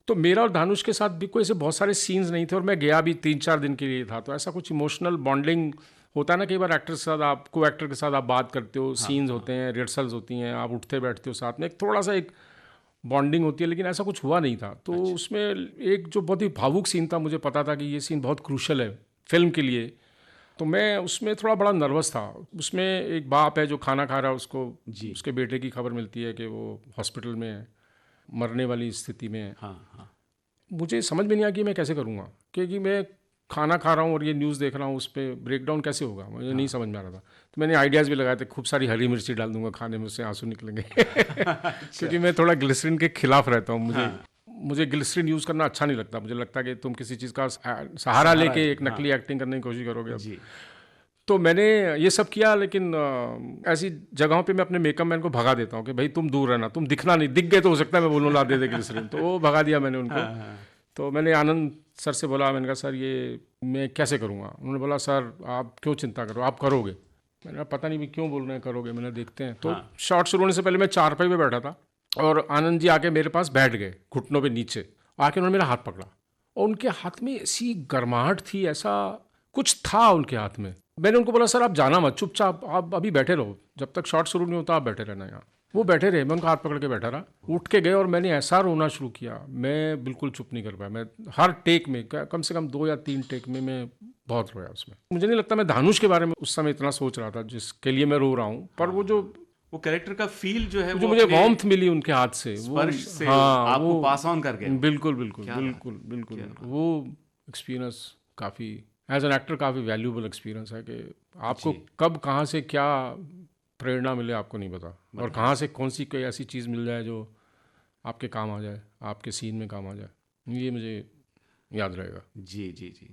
तो मेरा और धानुष के साथ भी कोई ऐसे बहुत सारे सीन्स नहीं थे, और मैं गया भी 3-4 दिन के लिए था, तो ऐसा कुछ इमोशनल बॉन्डिंग होता है ना, कई बार एक्टर के साथ, आप को एक्टर के साथ आप बात करते हो, सीन्स होते हैं, रिहर्सल्स होती हैं, आप उठते बैठते हो साथ में, एक थोड़ा सा एक बॉन्डिंग होती है, लेकिन ऐसा कुछ हुआ नहीं था। तो उसमें एक जो बहुत ही भावुक सीन था, मुझे पता था कि ये सीन बहुत क्रूशल है फिल्म के लिए, तो मैं उसमें थोड़ा बड़ा नर्वस था। उसमें एक बाप है जो खाना खा रहा है, उसको उसके बेटे की खबर मिलती है कि वो हॉस्पिटल में है, मरने वाली स्थिति में है। मुझे समझ में नहीं आया कि मैं कैसे करूँगा, क्योंकि मैं खाना खा रहा हूँ और ये न्यूज़ देख रहा हूँ, उस पर ब्रेकडाउन कैसे होगा, मुझे नहीं समझ में आ रहा था। तो मैंने आइडियाज़ भी लगाए थे, खूब सारी हरी मिर्ची डाल दूंगा खाने में, उससे आंसू निकलेंगे क्योंकि मैं थोड़ा ग्लिसरीन के खिलाफ रहता हूँ। मुझे ग्लिसरीन यूज़ करना अच्छा नहीं लगता। मुझे लगता है कि तुम किसी चीज़ का सहारा लेके एक नकली एक्टिंग करने की कोशिश करोगे। तो मैंने ये सब किया, लेकिन ऐसी जगहों पे मैं अपने मेकअप मैन को भगा देता हूँ कि भाई तुम दूर रहना, तुम दिखना नहीं, दिख गए तो हो सकता है मैं बोलूँ ला दे दे ग्लिसरीन, तो वो भगा दिया मैंने उनको। तो मैंने आनंद सर से बोला, मैंने कहा सर ये मैं कैसे करूँगा? उन्होंने बोला सर आप क्यों चिंता करो, आप करोगे। मैंने कहा पता नहीं भी क्यों बोल रहे हैं करोगे, मैंने देखते हैं। तो शॉट शुरू होने से पहले मैं चारपाई पे बैठा था, और आनंद जी आके मेरे पास बैठ गए घुटनों पे नीचे, आके उन्होंने मेरा हाथ पकड़ा, और उनके हाथ में ऐसी गर्माहट थी, ऐसा कुछ था उनके हाथ में। मैंने उनको बोला सर आप जाना मत, चुपचाप आप अभी बैठे रहो, जब तक शॉट शुरू नहीं होता आप बैठे रहना यहाँ। वो बैठे रहे, मैं उनका हाथ पकड़ के बैठा रहा, उठ के गए और मैंने ऐसा रोना शुरू किया, मैं बिल्कुल चुप नहीं कर पाया। मैं हर टेक में कम से कम 2 या 3 टेक में मैं बहुत रोया उसमें। मुझे नहीं लगता मैं धानुष के बारे में उस समय इतना सोच रहा था जिसके लिए मैं रो रहा हूँ, पर वो कैरेक्टर का फील जो है, जो मुझे वार्मथ मिली उनके हाथ से, स्पर्श से आपको पास ऑन कर गए। बिल्कुल बिल्कुल बिल्कुल बिल्कुल। वो एक्सपीरियंस काफ़ी एज एन एक्टर काफ़ी वैल्यूबल एक्सपीरियंस है, कि आपको कब कहाँ से क्या प्रेरणा मिले आपको नहीं पता, और कहाँ से कौन सी कोई ऐसी चीज़ मिल जाए जो आपके काम आ जाए, आपके सीन में काम आ जाए। ये मुझे याद रहेगा। जी जी जी।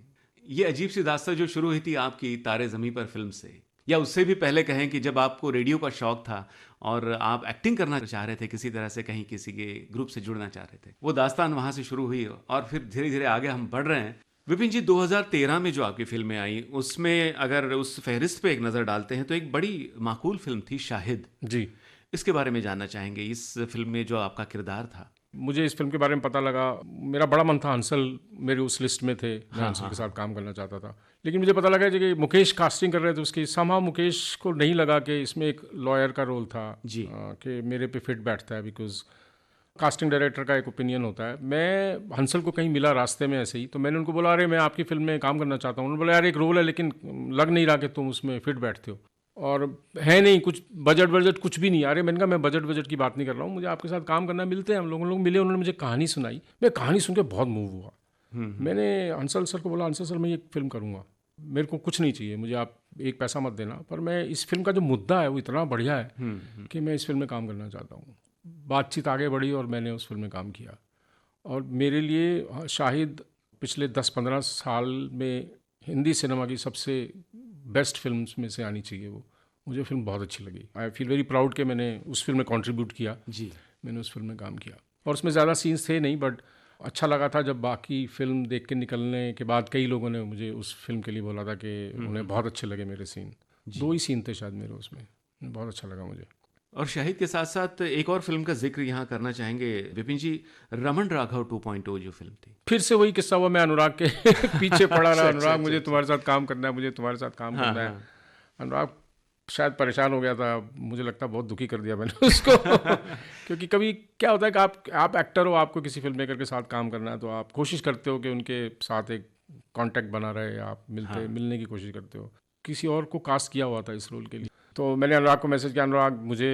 ये अजीब सी दास्तां जो शुरू हुई थी आपकी तारे ज़मीं पर फिल्म से, या उससे भी पहले कहें कि जब आपको रेडियो का शौक था और आप एक्टिंग करना चाह रहे थे, किसी तरह से कहीं किसी के ग्रुप से जुड़ना चाह रहे थे, वो दास्तान वहाँ से शुरू हुई, और फिर धीरे धीरे आगे हम बढ़ रहे हैं विपिन जी, 2013 में जो आपकी फिल्में आई, उसमें अगर उस फहरिस्त पे एक नज़र डालते हैं तो एक बड़ी माकूल फिल्म थी शाहिद। जी। इसके बारे में जानना चाहेंगे, इस फिल्म में जो आपका किरदार था। मुझे इस फिल्म के बारे में पता लगा, मेरा बड़ा मन था, हंसल मेरे उस लिस्ट में थे, मैं हाँ, हंसल हाँ, के साथ काम करना चाहता था। लेकिन मुझे पता लगा कि मुकेश कास्टिंग कर रहे थे उसकी, समहाउ मुकेश को नहीं लगा कि इसमें एक लॉयर का रोल था जी। कि मेरे पे फिट बैठता है, बिकॉज कास्टिंग डायरेक्टर का एक ओपिनियन होता है। मैं हंसल को कहीं मिला रास्ते में ऐसे ही, तो मैंने उनको बोला, अरे मैं आपकी फिल्म में काम करना चाहता हूँ। उन्होंने बोला, यार एक रोल है लेकिन लग नहीं रहा कि तुम उसमें फिट बैठते हो, और है नहीं कुछ बजट कुछ भी नहीं। अरे मैंने कहा, मैं बजट की बात नहीं कर रहा हूँ, मुझे आपके साथ काम करना, मिलते हैं हम लोग मिले, उन्होंने मुझे कहानी सुनाई। मैं कहानी सुन के बहुत मूव हुआ। मैंने हंसल सर को बोला, हंसल सर मैं ये फिल्म करूँगा, मेरे को कुछ नहीं चाहिए, मुझे आप एक पैसा मत देना, पर मैं इस फिल्म का जो मुद्दा है वो इतना बढ़िया है कि मैं इस फिल्म में काम करना चाहता हूँ। बातचीत आगे बढ़ी और मैंने उस फिल्म में काम किया। और मेरे लिए शाहिद पिछले 10-15 साल में हिंदी सिनेमा की सबसे बेस्ट फिल्म्स में से आनी चाहिए। वो मुझे फिल्म बहुत अच्छी लगी। आई फील वेरी प्राउड कि मैंने उस फिल्म में कंट्रीब्यूट किया। जी। मैंने उस फिल्म में काम किया और उसमें ज़्यादा सीन्स थे नहीं, बट अच्छा लगा था जब बाकी फिल्म देख के निकलने के बाद कई लोगों ने मुझे उस फिल्म के लिए बोला था कि उन्हें बहुत अच्छे लगे मेरे सीन। 2 ही सीन थे शायद मेरे उसमें, बहुत अच्छा लगा मुझे। और शाहिद के साथ साथ एक और फिल्म का जिक्र यहाँ करना चाहेंगे विपिन जी, रमन राघव 2.0 जो फिल्म थी। फिर से वही किस्सा हुआ, मैं अनुराग के पीछे पड़ा रहा। अनुराग अच्छा, मुझे अच्छा। तुम्हारे साथ काम करना है, मुझे तुम्हारे साथ काम हाँ, करना है। हाँ। अनुराग शायद परेशान हो गया था, मुझे लगता है बहुत दुखी कर दिया मैंने उसको क्योंकि कभी क्या होता है कि आप एक्टर हो, आपको किसी फिल्म मेकर के साथ काम करना है, तो आप कोशिश करते हो कि उनके साथ एक कांटेक्ट बना रहे, आप मिलने की कोशिश करते हो। किसी और को कास्ट किया हुआ था इस रोल के लिए, तो मैंने अनुराग को मैसेज किया, अनुराग मुझे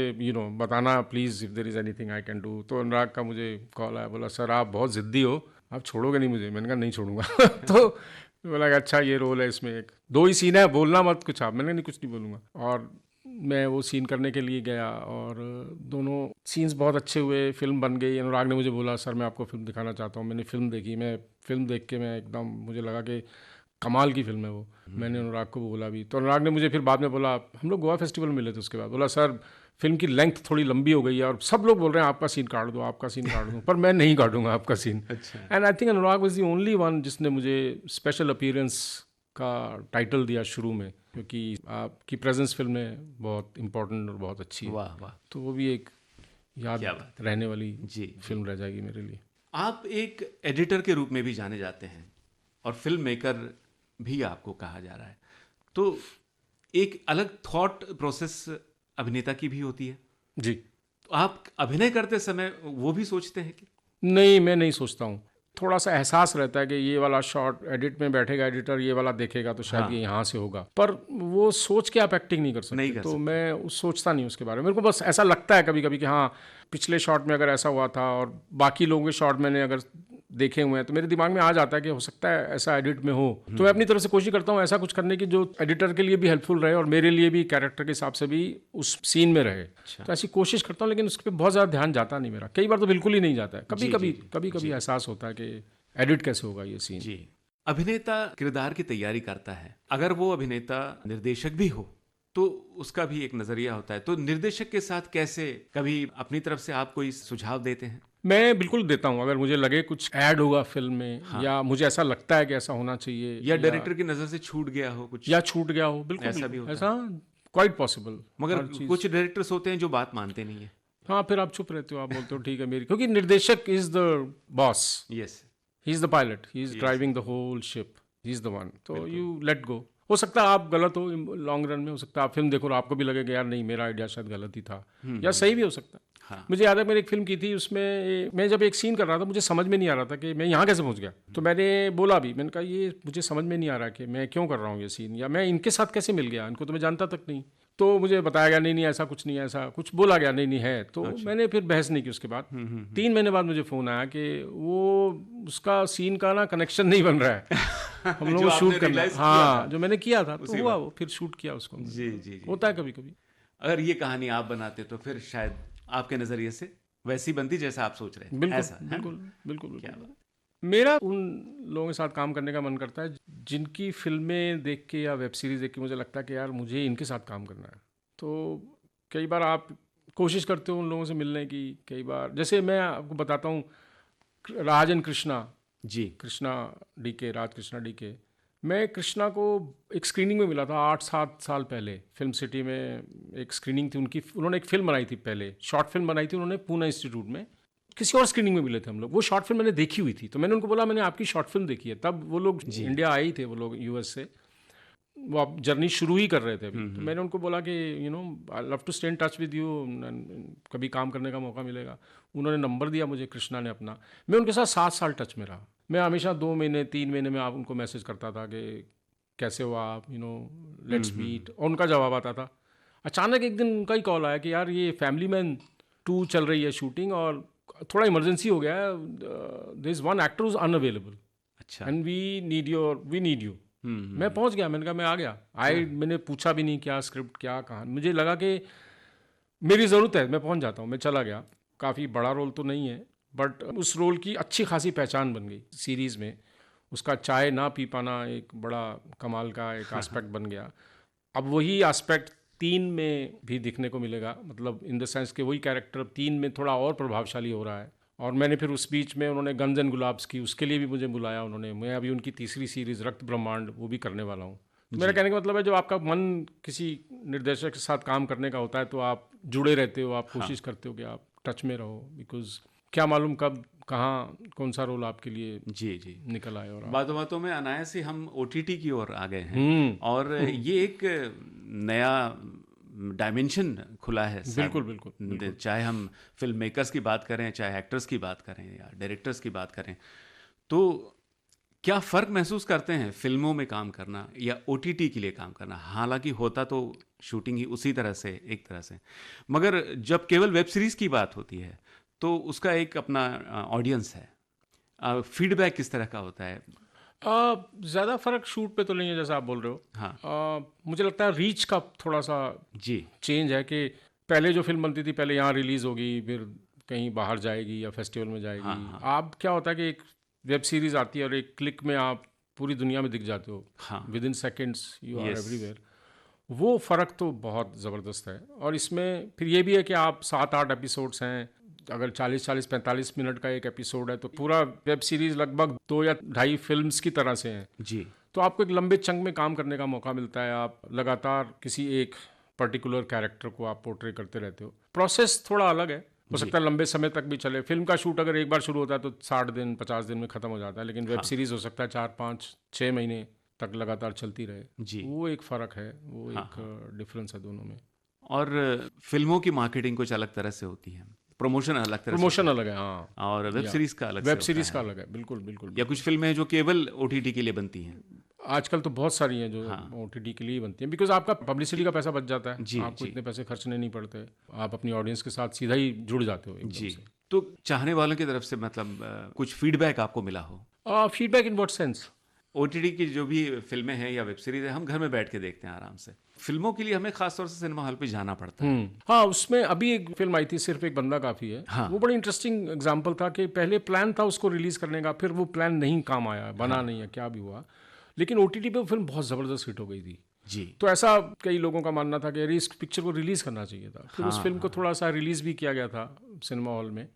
बताना please if there is anything I can do. तो अनुराग का मुझे कॉल आया, बोला सर आप बहुत ज़िद्दी हो, आप छोड़ोगे नहीं मुझे। मैंने कहा नहीं छोड़ूंगा तो बोला कि अच्छा ये रोल है, इसमें 2 ही सीन है, बोलना मत कुछ आप। मैंने नहीं, कुछ नहीं बोलूँगा। और मैं वो सीन करने के लिए गया और दोनों सीन्स बहुत अच्छे हुए, फिल्म बन गई। अनुराग ने मुझे बोला सर मैं आपको फिल्म दिखाना चाहता हूँ। मैंने फिल्म देखी, मैं फिल्म देख के मैं एकदम, मुझे लगा कि कमाल की फिल्म है वो। मैंने अनुराग को बोला भी, तो अनुराग ने मुझे फिर बाद में बोला, हम लोग गोवा फेस्टिवल में मिले थे उसके बाद, बोला सर फिल्म की लेंथ थोड़ी लंबी हो गई है और सब लोग बोल रहे हैं आपका सीन काट दो, आपका सीन काट दो, पर मैं नहीं काटूंगा आपका scene. And I think Anurag was the only one जिसने मुझे स्पेशल अपीयरेंस का टाइटल दिया शुरू में, क्योंकि आपकी प्रेजेंस फिल्म में बहुत इंपॉर्टेंट और बहुत अच्छी है। वाह वाह, तो वो भी एक याद क्या बात। रहने वाली जी। फिल्म रह जाएगी मेरे लिए। आप एक एडिटर के रूप में भी जाने जाते हैं और फिल्म मेकर भी आपको कहा जा रहा है, तो एक अलग थॉट प्रोसेस अभिनेता की भी होती है। जी। तो आप अभिनय करते समय वो भी सोचते हैं कि नहीं, मैं नहीं सोचता हूँ। थोड़ा सा एहसास रहता है कि ये वाला शॉट एडिट में बैठेगा, एडिटर ये वाला देखेगा तो शायद हाँ। ये यहाँ से होगा, पर वो सोच के आप एक्टिंग नहीं कर सकते। नहीं कर तो सकते। मैं सोचता नहीं उसके बारे में। मेरे को बस ऐसा लगता है कभी कभी कि हाँ पिछले शॉट में अगर ऐसा हुआ था और बाकी लोगों के शॉट मैंने अगर देखे हुए हैं तो मेरे दिमाग में आ जाता है कि हो सकता है ऐसा एडिट में हो। तो मैं अपनी तरफ से कोशिश करता हूँ ऐसा कुछ करने की जो एडिटर के लिए भी हेल्पफुल रहे और मेरे लिए भी कैरेक्टर के हिसाब से भी उस सीन में रहे। तो ऐसी कोशिश करता हूँ, लेकिन उस पर बहुत ज़्यादा ध्यान जाता नहीं मेरा। कई बार तो बिल्कुल ही नहीं जाता है। कभी कभी एहसास होता है कि एडिट कैसे होगा ये सीन। जी, अभिनेता किरदार की तैयारी करता है, अगर वो अभिनेता निर्देशक भी हो तो उसका भी एक नजरिया होता है, तो निर्देशक के साथ कैसे, कभी अपनी तरफ से आप कोई सुझाव देते हैं? मैं बिल्कुल देता हूँ, अगर मुझे लगे कुछ ऐड होगा फिल्म में, या मुझे ऐसा लगता है कि ऐसा होना चाहिए, या डायरेक्टर की नजर से छूट गया हो कुछ, या छूट गया हो, बिल्कुल ऐसा भी होता ऐसा क्वाइट पॉसिबल। मगर कुछ डायरेक्टर्स होते हैं जो बात मानते नहीं है। हाँ, फिर आप चुप रहते हो, आप बोलते हो ठीक है मेरी, क्योंकि निर्देशक is the boss, yes, he is the pilot, he is driving the whole ship, he is the one. तो यू लेट गो। हो सकता है आप गलत हो लॉन्ग रन में, हो सकता है आप फिल्म देखो और आपको भी लगेगा यार नहीं मेरा आइडिया शायद गलत ही था, या सही भी हो सकता है। हाँ। मुझे याद है मैंने एक फिल्म की थी, उसमें मैं जब एक सीन कर रहा था मुझे समझ में नहीं आ रहा था कि मैं यहाँ कैसे पहुँच गया। तो मैंने बोला भी, मैंने कहा ये मुझे समझ में नहीं आ रहा कि मैं क्यों कर रहा हूँ ये सीन, या मैं इनके साथ कैसे मिल गया, इनको तो मैं जानता तक नहीं। तो मुझे बताया गया नहीं ऐसा कुछ नहीं है, ऐसा कुछ बोला गया नहीं है। तो मैंने फिर बहस नहीं की उसके बाद। 3 महीने बाद मुझे फ़ोन आया कि वो उसका सीन का ना कनेक्शन नहीं बन रहा है हम लोगों को शूट करना। हाँ, जो मैंने किया था तो हुआ, वो फिर शूट किया उसको। जी जी जी। होता है कभी कभी। अगर ये कहानी आप बनाते तो फिर शायद आपके नजरिए से वैसी बनती जैसा आप सोच रहे हैं। बिल्कुल ऐसा, है? बिल्कुल बिल्कुल क्या बिल्कुल। बात। मेरा उन लोगों के साथ काम करने का मन करता है जिनकी फिल्में देख के या वेब सीरीज़ देख के मुझे लगता है कि यार मुझे इनके साथ काम करना है। तो कई बार आप कोशिश करते हो उन लोगों से मिलने की। कई बार जैसे मैं आपको बताता हूँ, Raj and Krishna ji. Krishna DK, Raj Krishna DK. मैं कृष्णा को एक स्क्रीनिंग में मिला था 8-7 साल पहले, फिल्म सिटी में एक स्क्रीनिंग थी उनकी। उन्होंने एक फिल्म बनाई थी पहले, शॉर्ट फिल्म बनाई थी उन्होंने पूना इंस्टीट्यूट में। किसी और स्क्रीनिंग में मिले थे हम लोग। वो शॉर्ट फिल्म मैंने देखी हुई थी, तो मैंने उनको बोला मैंने आपकी शॉर्ट फिल्म देखी है। तब वो लोग इंडिया आए ही थे, वो लोग यूएस से, वो आप जर्नी शुरू ही कर रहे थे अभी। तो मैंने उनको बोला कि I love to stay in touch with you, कभी काम करने का मौका मिलेगा। उन्होंने नंबर दिया मुझे, कृष्णा ने अपना। मैं उनके साथ 7 साल टच में रहा। मैं हमेशा 2 महीने 3 महीने में आप उनको मैसेज करता था कि कैसे हो आप, लेट्स मीट, और उनका जवाब आता था। अचानक एक दिन उनका ही कॉल आया कि यार ये फैमिली मैन 2 चल रही है शूटिंग और थोड़ा इमरजेंसी हो गया है, there is one actor is unavailable अच्छा। And we need you. मैं पहुंच गया, मैंने कहा मैं आ गया। मैंने पूछा भी नहीं क्या स्क्रिप्ट क्या कहाँ, मुझे लगा कि मेरी ज़रूरत है, मैं पहुंच जाता हूँ। मैं चला गया। काफ़ी बड़ा रोल तो नहीं है, बट उस रोल की अच्छी खासी पहचान बन गई सीरीज़ में। उसका चाय ना पी पाना एक बड़ा कमाल का एक एस्पेक्ट बन गया। अब वही एस्पेक्ट 3 में भी दिखने को मिलेगा, मतलब इन द सेंस कि वही कैरेक्टर 3 में थोड़ा और प्रभावशाली हो रहा है। और मैंने फिर उस बीच में, उन्होंने गन्स एंड गुलाब्स की, उसके लिए भी मुझे बुलाया उन्होंने। मैं अभी उनकी तीसरी सीरीज़ रक्त ब्रह्मांड वो भी करने वाला हूँ। तो मेरा कहने का मतलब है, जब आपका मन किसी निर्देशक के साथ काम करने का होता है तो आप जुड़े रहते हो, आप कोशिश करते हो कि आप टच में रहो, बिकॉज क्या मालूम कब कहाँ कौन सा रोल आपके लिए जी जी। निकल आए। और बातों बातों में अनायास ही हम ओटीटी की ओर आ गए हैं और ये एक नया डायमेंशन खुला है सब। बिल्कुल बिल्कुल। चाहे हम फिल्म मेकर्स की बात करें, चाहे एक्टर्स की बात करें या डायरेक्टर्स की बात करें, तो क्या फ़र्क महसूस करते हैं फिल्मों में काम करना या ओटीटी के लिए काम करना? हालांकि होता तो शूटिंग ही उसी तरह से, एक तरह से, मगर जब केवल वेब सीरीज़ की बात होती है तो उसका एक अपना ऑडियंस है। फीडबैक किस तरह का होता है? ज़्यादा फर्क शूट पे तो नहीं है जैसा आप बोल रहे हो। हाँ। मुझे लगता है रीच का थोड़ा सा जी। चेंज है कि पहले जो फिल्म बनती थी, पहले यहाँ रिलीज़ होगी, फिर कहीं बाहर जाएगी या फेस्टिवल में जाएगी। हाँ। अब क्या होता है कि एक वेब सीरीज़ आती है और एक क्लिक में आप पूरी दुनिया में दिख जाते हो। हाँ। Within seconds you are Yes. Everywhere. वो फ़र्क तो बहुत ज़बरदस्त है। और इसमें फिर ये भी है कि आप 7-8 एपिसोड्स हैं, अगर 40-45 मिनट का एक एपिसोड है तो पूरा वेब सीरीज़ लगभग 2 या ढाई फिल्म्स की तरह से हैं। जी। तो आपको एक लंबे चंक में काम करने का मौका मिलता है। आप लगातार किसी एक पर्टिकुलर कैरेक्टर को आप पोर्ट्रे करते रहते हो। प्रोसेस थोड़ा अलग है, हो सकता है लंबे समय तक भी चले। फिल्म का शूट अगर एक बार शुरू होता है तो 60 दिन 50 दिन में ख़त्म हो जाता है, लेकिन वेब सीरीज़ हो सकता है 4-5-6 महीने तक लगातार चलती रहे। जी। वो एक फ़र्क है, वो एक डिफरेंस है दोनों में। और फिल्मों की मार्केटिंग कुछ अलग तरह से होती है, प्रमोशन अलग तरह से प्रमोशन होता अलग है, हाँ। है, और वेब सीरीज़ का अलग वेब से सीरीज़ होता का है। अलग है, बिल्कुल बिल्कुल। या कुछ फिल्में हैं जो केवल ओटीटी के लिए बनती हैं। आजकल तो बहुत सारी हैं जो ओटीटी के लिए ही बनती हैं, बिकॉज आपका पब्लिसिटी का पैसा बच जाता है। जी, आपको जी। इतने पैसे खर्चने नहीं पड़ते, आप अपनी ऑडियंस के साथ सीधा ही जुड़ जाते हो एकदम जी। से। तो चाहने वालों की तरफ से मतलब कुछ फीडबैक आपको मिला हो? Feedback in what sense? OTT की जो भी फिल्में हैं या वेब सीरीज है, हम घर में बैठ के देखते हैं आराम से। फिल्मों के लिए हमें खासतौर से सिनेमा हॉल पे जाना पड़ता है। हाँ, उसमें अभी एक फिल्म आई थी, सिर्फ एक बंदा काफ़ी है। हाँ। वो बड़ी इंटरेस्टिंग एग्जाम्पल था कि पहले प्लान था उसको रिलीज़ करने का, फिर वो प्लान नहीं काम आया, बना नहीं है, क्या भी हुआ, लेकिन ओटीटी पे वो फिल्म बहुत ज़बरदस्त हिट हो गई थी। जी। तो ऐसा कई लोगों का मानना था कि अरे इस पिक्चर को रिलीज़ करना चाहिए था। फिर उस फिल्म को थोड़ा सा रिलीज़ भी किया गया था सिनेमा हॉल में,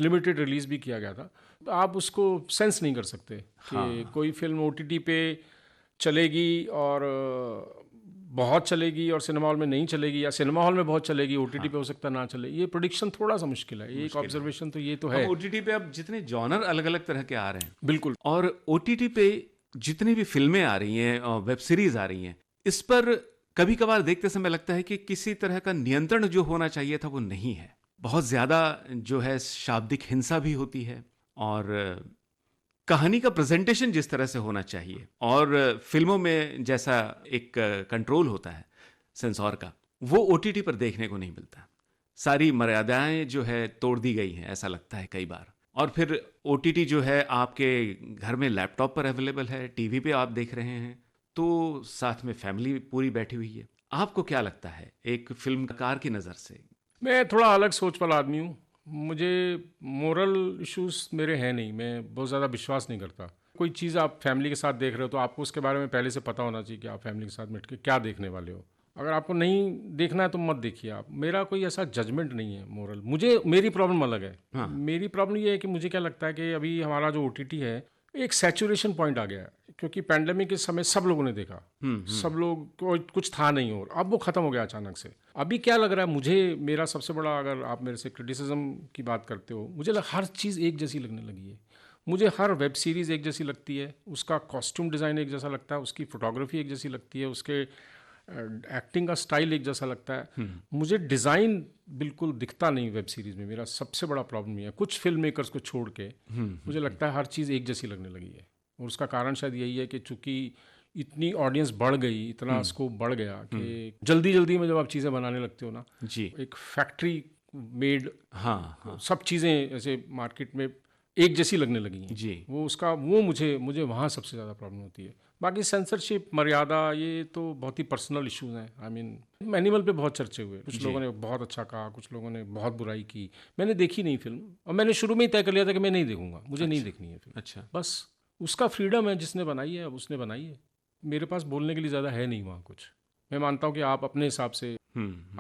लिमिटेड रिलीज़ भी किया गया था। आप उसको सेंस नहीं कर सकते कि कोई फिल्म ओटीटी पे चलेगी और बहुत चलेगी और सिनेमा हॉल में नहीं चलेगी, या सिनेमा हॉल में बहुत चलेगी ओटीटी पे हो सकता ना चले। ये प्रेडिक्शन थोड़ा सा मुश्किल है। ये एक ऑब्जर्वेशन तो ये तो है। ओटीटी पे अब जितने जॉनर अलग अलग तरह के आ रहे हैं, बिल्कुल। और ओटीटी पे जितनी भी फिल्में आ रही हैं और वेब सीरीज आ रही हैं, इस पर कभी कभार देखते समय लगता है कि किसी तरह का नियंत्रण जो होना चाहिए था वो नहीं है। बहुत ज़्यादा जो है शाब्दिक हिंसा भी होती है, और कहानी का प्रेजेंटेशन जिस तरह से होना चाहिए और फिल्मों में जैसा एक कंट्रोल होता है सेंसॉर का, वो ओटीटी पर देखने को नहीं मिलता। सारी मर्यादाएं जो है तोड़ दी गई हैं, ऐसा लगता है कई बार। और फिर ओटीटी जो है आपके घर में लैपटॉप पर अवेलेबल है, टीवी पे आप देख रहे हैं, तो साथ में फैमिली पूरी बैठी हुई है। आपको क्या लगता है एक फिल्मकार की नज़र से? मैं थोड़ा अलग सोच वाला आदमी हूँ। मुझे मोरल इश्यूज मेरे हैं नहीं, मैं बहुत ज़्यादा विश्वास नहीं करता। कोई चीज़ आप फैमिली के साथ देख रहे हो तो आपको उसके बारे में पहले से पता होना चाहिए कि आप फैमिली के साथ बैठ के क्या देखने वाले हो। अगर आपको नहीं देखना है तो मत देखिए आप। मेरा कोई ऐसा जजमेंट नहीं है मोरल, मुझे मेरी प्रॉब्लम अलग है। हाँ। मेरी प्रॉब्लम ये है कि मुझे क्या लगता है कि अभी हमारा जो OTT है एक सैचुरेशन पॉइंट आ गया है, क्योंकि पैंडेमिक के समय सब लोगों ने देखा, सब लोग को कुछ था नहीं और अब वो खत्म हो गया अचानक से। अभी क्या लग रहा है मुझे, मेरा सबसे बड़ा, अगर आप मेरे से क्रिटिसिज्म की बात करते हो, मुझे हर चीज़ एक जैसी लगने लगी है। मुझे हर वेब सीरीज़ एक जैसी लगती है, उसका कॉस्ट्यूम डिज़ाइन एक जैसा लगता है, उसकी फोटोग्राफी एक जैसी लगती है, उसके एक्टिंग का स्टाइल एक जैसा लगता है। मुझे डिज़ाइन बिल्कुल दिखता नहीं वेब सीरीज़ में। मेरा सबसे बड़ा प्रॉब्लम ये है, कुछ फिल्म मेकर्स को छोड़ के मुझे लगता है हर चीज़ एक जैसी लगने लगी है। और उसका कारण शायद यही है कि चूंकि इतनी ऑडियंस बढ़ गई, इतना स्कोप बढ़ गया कि जल्दी जल्दी में जब आप चीज़ें बनाने लगते हो ना, जी, एक फैक्ट्री मेड हाँ, सब चीज़ें ऐसे मार्केट में एक जैसी लगने लगी हैं। जी, वो मुझे वहाँ सबसे ज़्यादा प्रॉब्लम होती है। बाकी सेंसरशिप, मर्यादा, ये तो बहुत ही पर्सनल इश्यूज हैं। आई मीन एनिमल पे बहुत चर्चे हुए, कुछ लोगों ने बहुत अच्छा कहा, कुछ लोगों ने बहुत बुराई की। मैंने देखी नहीं फिल्म, और मैंने शुरू में ही तय कर लिया था कि मैं नहीं देखूंगा, मुझे नहीं देखनी है फिल्म। अच्छा, बस उसका फ्रीडम है, जिसने बनाई है अब उसने बनाई है। मेरे पास बोलने के लिए ज़्यादा है नहीं वहाँ कुछ। मैं मानता हूँ कि आप अपने हिसाब से,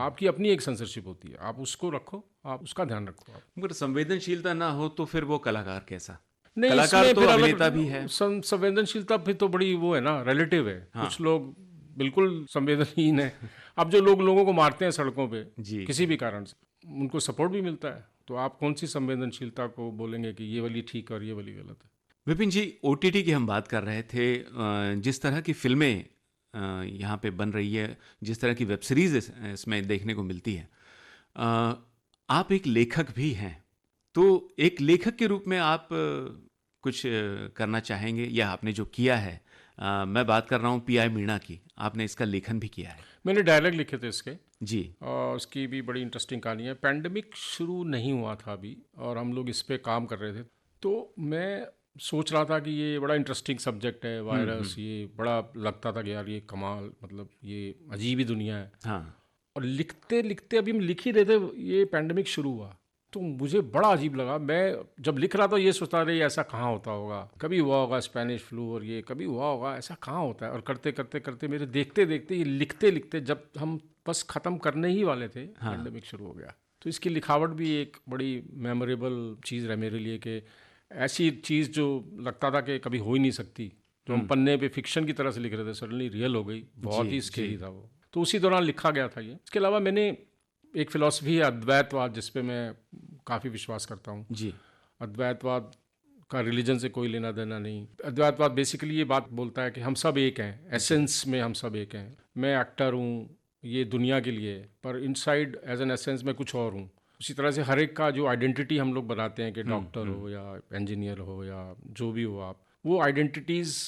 आपकी अपनी एक सेंसरशिप होती है, आप उसको रखो, आप उसका ध्यान रखो। आप मगर संवेदनशीलता ना हो तो फिर वो कलाकार कैसा? नहीं, कलाकार इसमें तो फिर अभिनेता भी है। संवेदनशीलता फिर तो बड़ी वो है ना, रिलेटिव है। कुछ लोग बिल्कुल संवेदनहीन है। अब जो लोगों को मारते हैं सड़कों पे जी, किसी भी कारण से, उनको सपोर्ट भी मिलता है, तो आप कौन सी संवेदनशीलता को बोलेंगे कि ये वाली ठीक है और ये वाली गलत है? विपिन जी, OTT की हम बात कर रहे थे। जिस तरह की फिल्में यहाँ पे बन रही है, जिस तरह की वेब सीरीज इसमें देखने को मिलती है, आप एक लेखक भी हैं, तो एक लेखक के रूप में आप कुछ करना चाहेंगे, या आपने जो किया है, मैं बात कर रहा हूँ PI मीणा की, आपने इसका लेखन भी किया है। मैंने डायलॉग लिखे थे इसके, जी, और उसकी भी बड़ी इंटरेस्टिंग कहानी है। पैंडेमिक शुरू नहीं हुआ था अभी, और हम लोग इस पे काम कर रहे थे, तो मैं सोच रहा था कि ये बड़ा इंटरेस्टिंग सब्जेक्ट है, वायरस, ये बड़ा लगता था कि यार ये कमाल, मतलब ये अजीब ही दुनिया है। हाँ, और लिखते लिखते, अभी हम लिख ही रहे थे, ये पैंडेमिक शुरू हुआ, तो मुझे बड़ा अजीब लगा। मैं जब लिख रहा था ये सोचता रही ऐसा कहाँ होता होगा, कभी हुआ होगा स्पेनिश फ्लू, और ये कभी हुआ होगा, ऐसा कहाँ होता है। और करते करते करते मेरे देखते देखते, ये लिखते लिखते, जब हम बस ख़त्म करने ही वाले थे, पैंडेमिक शुरू हो गया। तो इसकी लिखावट भी एक बड़ी मेमोरेबल चीज़ है मेरे लिए, कि ऐसी चीज़ जो लगता था कि कभी हो ही नहीं सकती, जो हम पन्ने पे फिक्शन की तरह से लिख रहे थे, सडनली रियल हो गई। बहुत ही स्केरी था वो। तो उसी दौरान लिखा गया था ये। इसके अलावा मैंने एक फ़िलॉसफी है अद्वैतवाद, जिस पे मैं काफ़ी विश्वास करता हूँ। जी, अद्वैतवाद का रिलीजन से कोई लेना देना नहीं। अद्वैतवाद बेसिकली ये बात बोलता है कि हम सब एक हैं, एसेंस में हम सब एक हैं। मैं एक्टर हूँ ये दुनिया के लिए, पर इनसाइड एज एन एसेंस में कुछ और हूँ। उसी तरह से हर एक का जो आइडेंटिटी हम लोग बनाते हैं, कि डॉक्टर हो या इंजीनियर हो या जो भी हो आप, वो आइडेंटिटीज़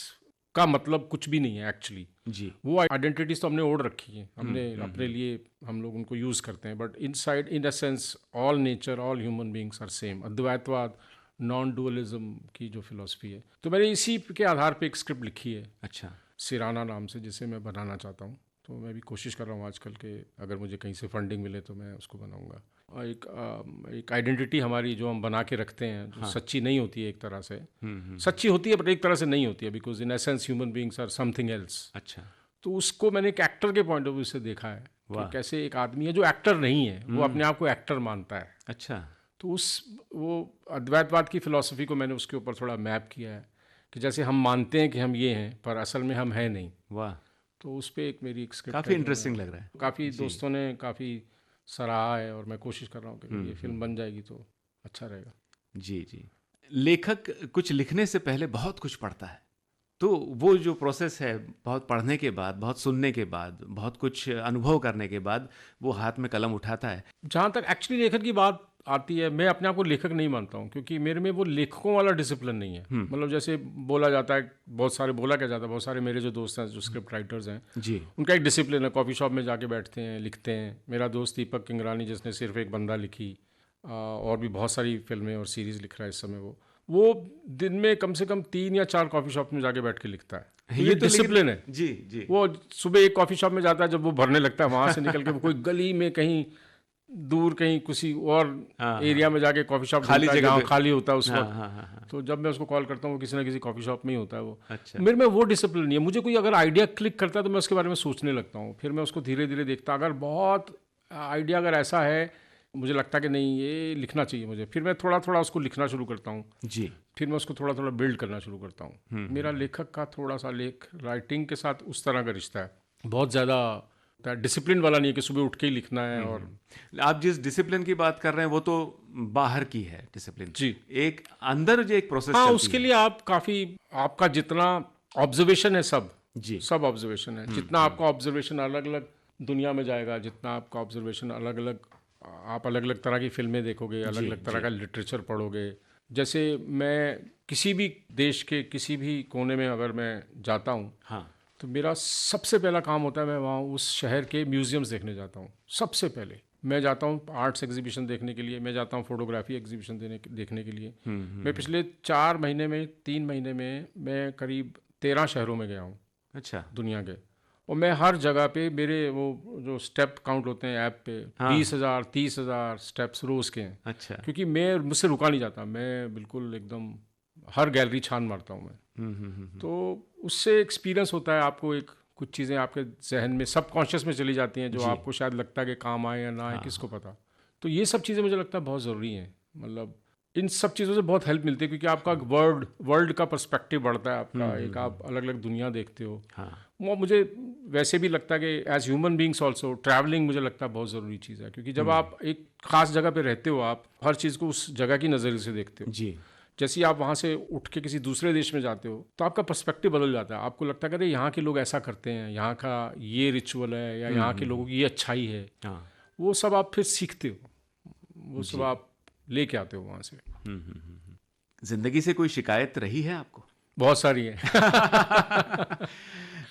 का मतलब कुछ भी नहीं है एक्चुअली। जी, वो आइडेंटिटीज तो हमने ओढ़ रखी है, हमने अपने लिए, हम लोग उनको यूज़ करते हैं, but inside, in a sense, all nature, all human beings are same. अद्वैतवाद, नॉन डुअलिज्म की जो फिलॉसफी है, तो मैंने इसी के आधार पे एक स्क्रिप्ट लिखी है, अच्छा, सिराना नाम से, जिसे मैं बनाना चाहता हूँ। तो मैं भी कोशिश कर रहा हूँ आजकल के, अगर मुझे कहीं से फंडिंग मिले तो मैं उसको बनाऊँगा। और एक आइडेंटिटी हमारी जो हम बना के रखते हैं, जो सच्ची नहीं होती है एक तरह से, सच्ची होती है बट एक तरह से नहीं होती है, because in essence human beings are something else. अच्छा, तो उसको मैंने एक एक्टर के पॉइंट ऑफ व्यू से देखा है, कि कैसे एक आदमी है जो एक्टर नहीं है, वो अपने आप को एक्टर मानता है। अच्छा, तो वो अद्वैतवाद की फिलॉसफी को मैंने उसके ऊपर थोड़ा मैप किया है, कि जैसे हम मानते हैं कि हम ये हैं, पर असल में हम हैं नहीं। वाह, तो उस पर एक मेरी एक स्क्रिप्ट काफ़ी इंटरेस्टिंग लग रहा है। काफ़ी दोस्तों ने काफ़ी सराहा है, और मैं कोशिश कर रहा हूँ कि ये फिल्म बन जाएगी तो अच्छा रहेगा। जी, जी। लेखक कुछ लिखने से पहले बहुत कुछ पढ़ता है, तो वो जो प्रोसेस है, बहुत पढ़ने के बाद, बहुत सुनने के बाद, बहुत कुछ अनुभव करने के बाद वो हाथ में कलम उठाता है। जहाँ तक एक्चुअली लेखक की बात आती है, मैं अपने आप को लेखक नहीं मानता हूँ, क्योंकि मेरे में वो लेखकों वाला डिसिप्लिन नहीं है। मतलब जैसे बोला जाता है, बोला क्या जाता है, बहुत सारे मेरे जो दोस्त हैं, जो स्क्रिप्ट राइटर्स हैं, जी, उनका एक डिसिप्लिन है, कॉफ़ी शॉप में जाके बैठते हैं, लिखते हैं। मेरा दोस्त दीपक किंगरानी, जिसने सिर्फ एक बंदा लिखी, और भी बहुत सारी फिल्में और सीरीज़ लिख रहा है इस समय, वो दिन में कम से कम 3 या 4 कॉफ़ी शॉप में जाके बैठ के लिखता है। ये डिसिप्लिन है। जी, जी, वो सुबह एक कॉफ़ी शॉप में जाता है, जब वो भरने लगता है, वहाँ से निकल के वो कोई गली में कहीं दूर कहीं किसी और हाँ, एरिया में जाके कॉफ़ी शॉप खाली ढूंढता है जगह जहाँ पे। खाली होता है उस हाँ वक्त। हाँ हाँ हाँ। तो जब मैं उसको कॉल करता हूँ वो किसी ना किसी कॉफ़ी शॉप में ही होता है वो। अच्छा। मेरे में वो डिसिप्लिन नहीं है। मुझे कोई अगर आइडिया क्लिक करता है तो मैं उसके बारे में सोचने लगता हूँ, फिर मैं उसको धीरे धीरे देखता। अगर बहुत आइडिया अगर ऐसा है मुझे लगता है कि नहीं ये लिखना चाहिए मुझे, फिर मैं थोड़ा थोड़ा उसको लिखना शुरू करता हूँ, जी। फिर मैं उसको थोड़ा थोड़ा बिल्ड करना शुरू करता हूँ। मेरा लेखक का थोड़ा सा राइटिंग के साथ उस तरह का रिश्ता है, बहुत ज़्यादा डिसिप्लिन वाला नहीं है कि सुबह उठ के ही लिखना है। और आप जिस डिसिप्लिन की बात कर रहे हैं वो तो बाहर की है डिसिप्लिन। जी एक अंदर जो एक प्रोसेस हाँ, चलती उसके है। लिए आप काफ़ी, आपका जितना ऑब्जर्वेशन है जी। सब ऑब्जर्वेशन है, जितना आपका ऑब्जर्वेशन अलग अलग दुनिया में जाएगा, जितना आपका ऑब्जर्वेशन अलग अलग, आप अलग अलग तरह की फिल्में देखोगे, अलग अलग तरह का लिटरेचर पढ़ोगे। जैसे मैं किसी भी देश के किसी भी कोने में अगर मैं जाता हूँ हाँ। तो मेरा सबसे पहला काम होता है मैं वहाँ उस शहर के म्यूजियम्स देखने जाता हूँ। सबसे पहले मैं जाता हूँ आर्ट्स एग्जीबिशन देखने के लिए, मैं जाता हूँ फोटोग्राफी एग्जीबिशन देखने के लिए। मैं पिछले 4 महीने में 3 महीने में मैं करीब 13 शहरों में गया हूँ अच्छा। दुनिया के। और मैं हर जगह पे मेरे वो जो स्टेप काउंट होते हैं ऐप पे, 20,000 30,000 स्टेप्स रोज़ के हैं। अच्छा। क्योंकि मैं मुझसे रुका नहीं जाता, मैं बिल्कुल एकदम हर गैलरी छान मारता हूँ मैं। तो उससे एक्सपीरियंस होता है आपको, एक कुछ चीज़ें आपके जहन में सबकॉन्शियस में चली जाती हैं जो आपको शायद लगता है कि काम आए या ना आए, किसको पता। तो ये सब चीज़ें मुझे लगता है बहुत ज़रूरी हैं। मतलब इन सब चीज़ों से बहुत हेल्प मिलती है क्योंकि आपका वर्ल्ड का पर्सपेक्टिव बढ़ता है आपका, एक आप अलग अलग दुनिया देखते हो। हाँ। वो मुझे वैसे भी लगता है कि as human beings also travelling मुझे लगता है बहुत ज़रूरी चीज़ है, क्योंकि जब आप एक ख़ास जगह पे रहते हो आप हर चीज़ को उस जगह की नज़रिए से देखते हो। जी। जैसे ही आप वहाँ से उठ के किसी दूसरे देश में जाते हो तो आपका पर्सपेक्टिव बदल जाता है। आपको लगता है कि अरे यहाँ के लोग ऐसा करते हैं, यहाँ का ये रिचुअल है, या यहाँ के लोगों की ये अच्छाई है। हाँ। वो सब आप फिर सीखते हो, वो सब आप लेके आते हो वहाँ से। जिंदगी से कोई शिकायत रही है आपको? बहुत सारी है।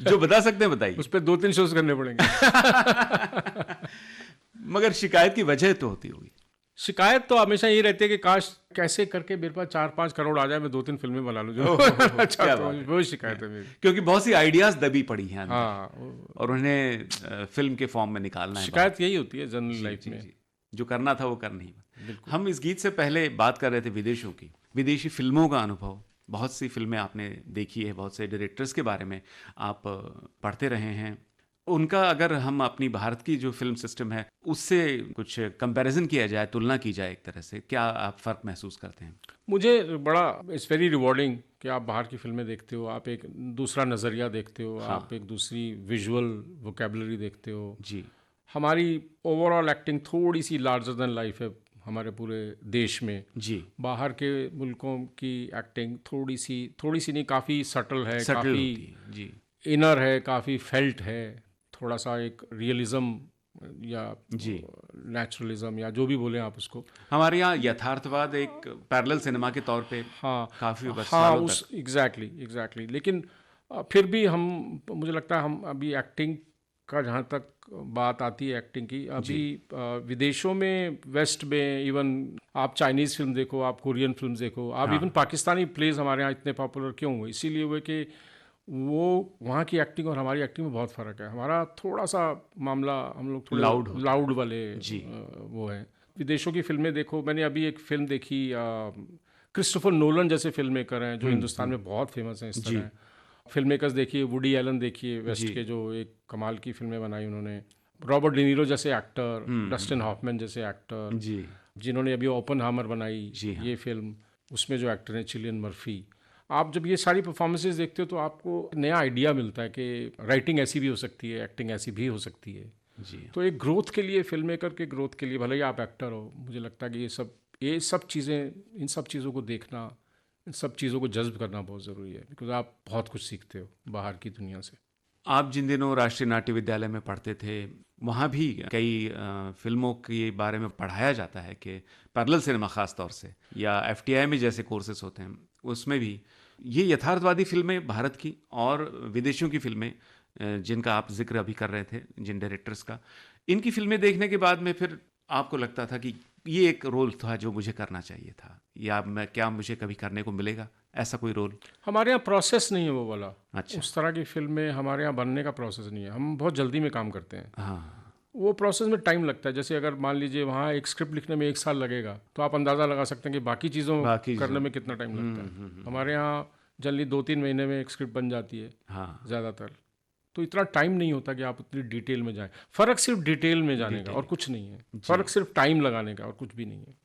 जो बता सकते हैं बताइए। उस पर 2-3 शोज करने पड़ेंगे। मगर शिकायत की वजह तो होती होगी। शिकायत तो हमेशा यही रहती है कि काश कैसे करके मेरे पास 4-5 करोड़ आ जाए, मैं 2-3 फिल्में बना लूँ जो अच्छा, तो वो शिकायत है मेरी। क्योंकि बहुत सी आइडियाज दबी पड़ी हैं अंदर, हाँ, और उन्हें फिल्म के फॉर्म में निकालना है। शिकायत यही होती है जनरल लाइफ जी, में। जी। जो करना था वो कर नहीं पाए। हम इस गीत से पहले बात कर रहे थे विदेशों की, विदेशी फिल्मों का अनुभव। बहुत सी फिल्में आपने देखी है, बहुत से डायरेक्टर्स के बारे में आप पढ़ते रहे हैं। उनका अगर हम अपनी भारत की जो फिल्म सिस्टम है उससे कुछ कंपैरिजन किया जाए, तुलना की जाए एक तरह से, क्या आप फ़र्क महसूस करते हैं? मुझे बड़ा इट्स वेरी रिवॉर्डिंग कि आप बाहर की फिल्में देखते हो, आप एक दूसरा नज़रिया देखते हो, आप एक दूसरी विजुअल वोकेबलरी देखते हो। जी। हमारी ओवरऑल एक्टिंग थोड़ी सी लार्जर देन लाइफ है हमारे पूरे देश में। जी। बाहर के मुल्कों की एक्टिंग थोड़ी सी नहीं, काफ़ी सटल है, सटल काफ़ी होती है। जी। इनर है, काफ़ी फेल्ट है, थोड़ा सा एक रियलिज्म या जी। नेचुरलिज्म या जो भी बोलें आप उसको। हमारे यहाँ यथार्थवाद एक पैरेलल सिनेमा के तौर पे हाँ काफ़ी हाँ, उस एग्जैक्टली। लेकिन फिर भी हम, मुझे लगता है हम अभी एक्टिंग का जहाँ तक बात आती है एक्टिंग की, अभी विदेशों में, वेस्ट में, इवन आप चाइनीज़ फिल्म देखो, आप कोरियन फिल्म देखो, आप इवन पाकिस्तानी प्लेज हमारे यहाँ इतने पॉपुलर क्यों हुए? इसीलिए हुए कि वो वहाँ की एक्टिंग और हमारी एक्टिंग में बहुत फ़र्क है। हमारा थोड़ा सा मामला, हम लोग थोड़े लाउड वाले वो हैं। विदेशों की फिल्में देखो, मैंने अभी एक फ़िल्म देखी, क्रिस्टोफर नोलन जैसे फिल्म मेकर हैं जो हिंदुस्तान में बहुत फेमस हैं इस तरह। फिल्म मेकर्स देखिए, वुडी एलन देखिए, वेस्ट के, जो एक कमाल की फिल्में बनाई उन्होंने। रॉबर्ट डिनीरो जैसे एक्टर, डस्टिन हॉफमैन जैसे एक्टर, जी। जिन्होंने अभी ओपनहाइमर बनाई ये फिल्म, उसमें जो एक्टर हैं चिलियन मर्फी। आप जब ये सारी परफॉर्मेंसेज देखते हो तो आपको नया आइडिया मिलता है कि राइटिंग ऐसी भी हो सकती है, एक्टिंग ऐसी भी हो सकती है। जी। तो एक ग्रोथ के लिए, फिल्म मेकर के ग्रोथ के लिए, भले ही आप एक्टर हो, मुझे लगता है कि ये सब चीज़ें, इन सब चीज़ों को देखना, इन सब चीज़ों को जज्ब करना बहुत ज़रूरी है, बिकॉज आप बहुत कुछ सीखते हो बाहर की दुनिया से। आप जिन दिनों राष्ट्रीय नाट्य विद्यालय में पढ़ते थे, वहाँ भी कई फिल्मों के बारे में पढ़ाया जाता है कि पैरेलल सिनेमा ख़ास तौर से, या FTI में जैसे कोर्सेज होते हैं उसमें भी ये यथार्थवादी फिल्में भारत की और विदेशियों की फिल्में, जिनका आप जिक्र अभी कर रहे थे, जिन डायरेक्टर्स का, इनकी फिल्में देखने के बाद में फिर आपको लगता था कि ये एक रोल था जो मुझे करना चाहिए था, या क्या मुझे कभी करने को मिलेगा ऐसा कोई रोल? हमारे यहाँ प्रोसेस नहीं है वो वाला। अच्छा। उस तरह की फिल्में हमारे यहाँ बनने का प्रोसेस नहीं है, हम बहुत जल्दी में काम करते हैं। हाँ। वो प्रोसेस में टाइम लगता है। जैसे अगर मान लीजिए वहाँ एक स्क्रिप्ट लिखने में 1 साल लगेगा, तो आप अंदाज़ा लगा सकते हैं कि बाकी चीज़ों करने में कितना टाइम लगता है। हमारे यहाँ जल्दी 2-3 महीने में एक स्क्रिप्ट बन जाती है हाँ, ज़्यादातर। तो इतना टाइम नहीं होता कि आप उतनी डिटेल में जाएं। फ़र्क सिर्फ डिटेल में जाने का और कुछ नहीं है। फ़र्क सिर्फ टाइम लगाने का और कुछ भी नहीं है।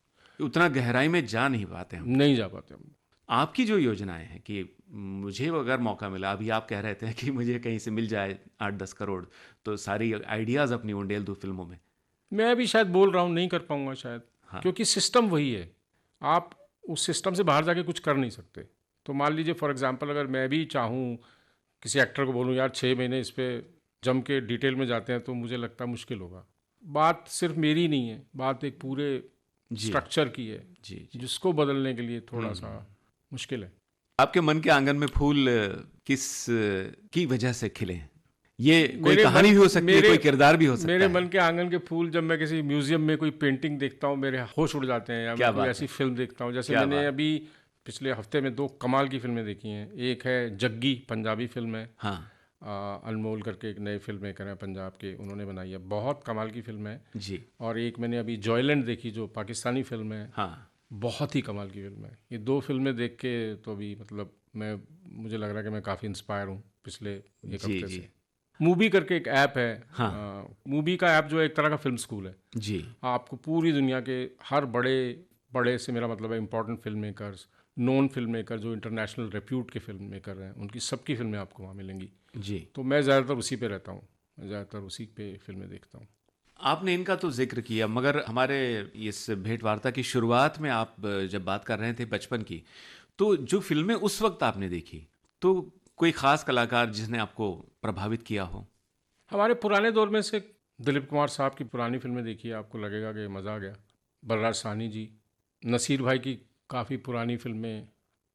उतना गहराई में जा नहीं पाते हम। नहीं जा पाते हम। आपकी जो योजनाएं हैं कि मुझे अगर मौका मिला, अभी आप कह रहे थे कि मुझे कहीं से मिल जाए 8-10 करोड़, तो सारी आइडियाज़ अपनी उंडेल दूँ फिल्मों में। मैं अभी शायद बोल रहा हूँ, नहीं कर पाऊंगा शायद। हाँ। क्योंकि सिस्टम वही है, आप उस सिस्टम से बाहर जाके कुछ कर नहीं सकते। तो मान लीजिए फॉर एग्जांपल अगर मैं भी चाहूँ किसी एक्टर को बोलूँ यार 6 महीने इस पे जम के डिटेल में जाते हैं, तो मुझे लगता है मुश्किल होगा। बात सिर्फ मेरी नहीं है, बात एक पूरे स्ट्रक्चर की है, जी, जिसको बदलने के लिए थोड़ा सा मुश्किल है। आपके मन के आंगन में फूल किस की वजह से खिले हैं? ये कोई मेरे कहानी मन- भी हो सकती है, मेरे- कोई किरदार भी हो सकता मेरे है। मन के आंगन के फूल जब मैं किसी म्यूजियम में कोई पेंटिंग देखता हूँ, मेरे होश उड़ जाते हैं। या क्या मैं कोई बात ऐसी फिल्म देखता हूँ, जैसे क्या मैंने बात। अभी पिछले हफ्ते में 2 कमाल की फिल्में देखी हैं। एक है जग्गी, पंजाबी फिल्म है। हाँ अनमोल करके एक नए फिल्म मेकर हैं पंजाब के, उन्होंने बनाई है, बहुत कमाल की फिल्म है। जी, और एक मैंने अभी जॉयलैंड देखी, जो पाकिस्तानी फिल्म है, हाँ बहुत ही कमाल की फिल्म है। ये 2 फिल्में देख के तो अभी मतलब मुझे लग रहा है कि मैं काफ़ी इंस्पायर हूँ पिछले एक जी, हफ्ते जी। से। मूवी करके एक ऐप है। हाँ। मूवी का ऐप जो है एक तरह का फिल्म स्कूल है। जी, आपको पूरी दुनिया के हर बड़े बड़े से मेरा मतलब है important film makers, non film maker जो इंटरनेशनल रेप्यूट के फिल्म मेकर हैं, उनकी सबकी फिल्में आपको वहाँ मिलेंगी। जी। तो मैं ज़्यादातर उसी पे रहता हूँ, मैं ज़्यादातर उसी पे फिल्में देखता हूँ। आपने इनका तो जिक्र किया, मगर हमारे इस भेंट वार्ता की शुरुआत में आप जब बात कर रहे थे बचपन की, तो जो फिल्में उस वक्त आपने देखी, तो कोई खास कलाकार जिसने आपको प्रभावित किया हो? हमारे पुराने दौर में से दिलीप कुमार साहब की पुरानी फिल्में देखिए, आपको लगेगा कि मज़ा आ गया। बलराज साहनी जी, नसीर भाई की काफ़ी पुरानी फिल्में,